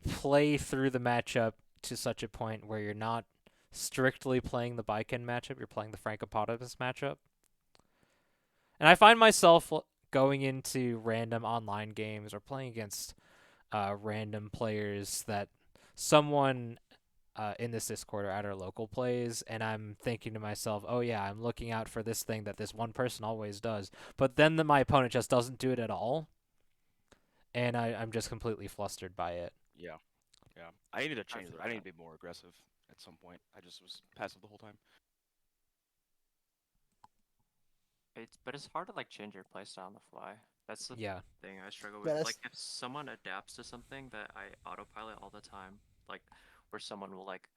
Speaker 1: play through the matchup to such a point where you're not strictly playing the Baiken matchup, you're playing the Frankopotamus matchup. And I find myself going into random online games or playing against random players that someone in this Discord or at our local plays, and I'm thinking to myself, oh yeah, I'm looking out for this thing that this one person always does. But then my opponent just doesn't do it at all, and I'm just completely flustered by it.
Speaker 4: Yeah. I needed to change
Speaker 7: feel
Speaker 4: it. I need
Speaker 7: that.
Speaker 4: to be more aggressive at some point. I just was passive the whole time.
Speaker 7: But it's hard to like change your playstyle on the fly. That's the
Speaker 1: Yeah.
Speaker 7: thing I struggle
Speaker 2: Yeah,
Speaker 7: with.
Speaker 2: that's-
Speaker 7: Like if someone adapts to something that I autopilot all the time, like where someone will like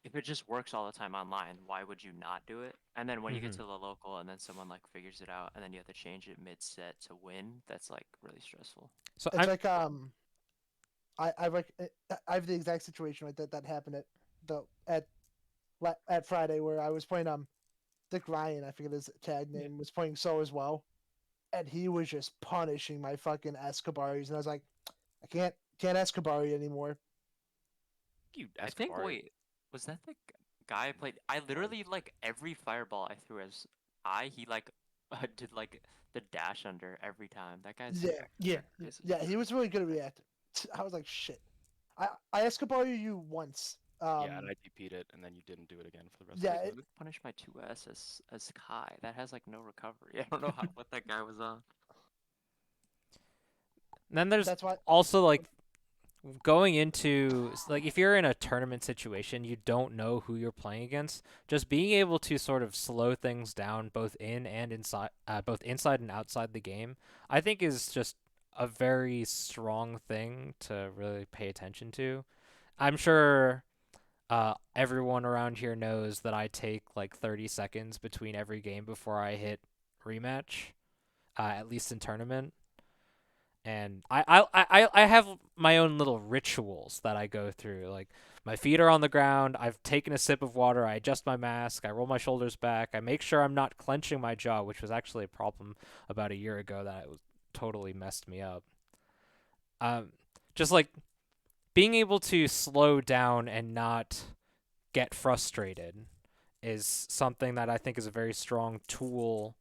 Speaker 7: if it just works all the time online, why would you not do it? And then when you get
Speaker 1: Mhm.
Speaker 7: to the local and then someone like figures it out and then you have to change it mid set to win, that's like really stressful.
Speaker 1: So
Speaker 2: It's like I have the exact situation like that happened at Friday where I was playing Dick Ryan, I forget his tag name, was playing so as well, and he was just punishing my fucking Escobars, and I was like, I can't Escobar you anymore.
Speaker 4: You
Speaker 7: I think
Speaker 4: Escobar.
Speaker 7: wait, was that the guy I played? I literally like every fireball I threw as he like did like the dash under every time. That guy's
Speaker 2: Yeah,
Speaker 3: Yeah.
Speaker 7: crazy.
Speaker 2: yeah, he was really good at reacting. I was like, shit. I Escobar you once.
Speaker 4: Yeah, and I DP'd it, and then you didn't do it again for the rest
Speaker 2: Yeah,
Speaker 4: of the
Speaker 7: Wait,
Speaker 4: game.
Speaker 7: who punished my 2S as Kai? That has like no recovery. I don't know what that guy was on.
Speaker 1: then there's
Speaker 2: that's why.
Speaker 1: also like going into like if you're in a tournament situation, you don't know who you're playing against. Just being able to sort of slow things down both in and inside, both inside and outside the game, I think is just a very strong thing to really pay attention to. I'm sure everyone around here knows that I take like 30 seconds between every game before I hit rematch, at least in tournament. And I have my own little rituals that I go through. Like my feet are on the ground. I've taken a sip of water. I adjust my mask. I roll my shoulders back. I make sure I'm not clenching my jaw, which was actually a problem about a year ago that it was totally messed me up. Just like being able to slow down and not get frustrated is something that I think is a very strong tool,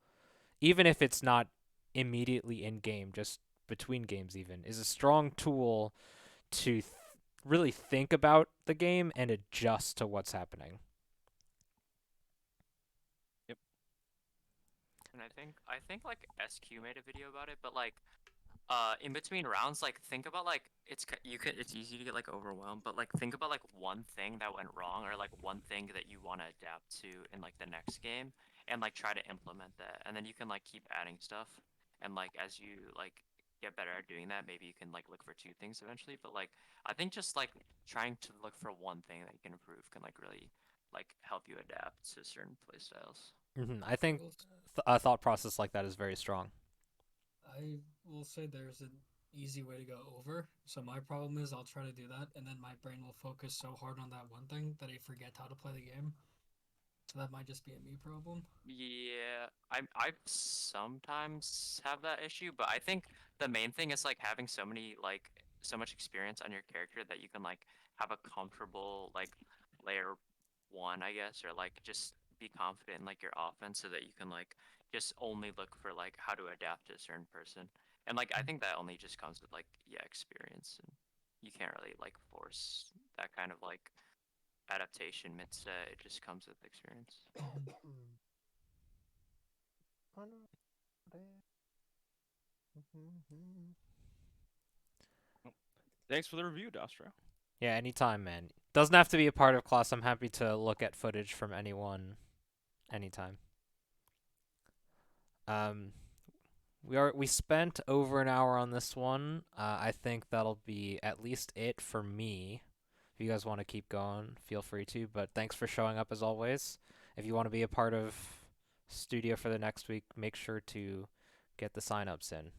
Speaker 1: even if it's not immediately in game, just between games even, is a strong tool to really think about the game and adjust to what's happening.
Speaker 4: Yep.
Speaker 7: And I think like SQ made a video about it, but like in between rounds, like think about like it's easy to get like overwhelmed, but like think about like one thing that went wrong or like one thing that you want to adapt to in like the next game and like try to implement that, and then you can like keep adding stuff, and like as you like get better at doing that, maybe you can like look for two things eventually. But like I think just like trying to look for one thing that you can improve can like really like help you adapt to certain play styles.
Speaker 1: I think a thought process like that is very strong.
Speaker 10: I will say there's an easy way to go over. So my problem is I'll try to do that, and then my brain will focus so hard on that one thing that I forget how to play the game. So that might just be a me problem.
Speaker 7: Yeah, I sometimes have that issue, but I think the main thing is like having so much experience on your character that you can like have a comfortable like layer one, I guess, or like just be confident in like your offense so that you can like just only look for like how to adapt to a certain person. And like I think that only just comes with like experience, and you can't really like force that kind of like adaptation mid set. It just comes with experience.
Speaker 4: Thanks for the review, Dostrow.
Speaker 1: Yeah, anytime, man. Doesn't have to be a part of class. I'm happy to look at footage from anyone, anytime. Um, we spent over an hour on this one. I think that'll be at least it for me. If you guys want to keep going, feel free to. But thanks for showing up as always. If you want to be a part of studio for the next week, make sure to get the sign-ups in.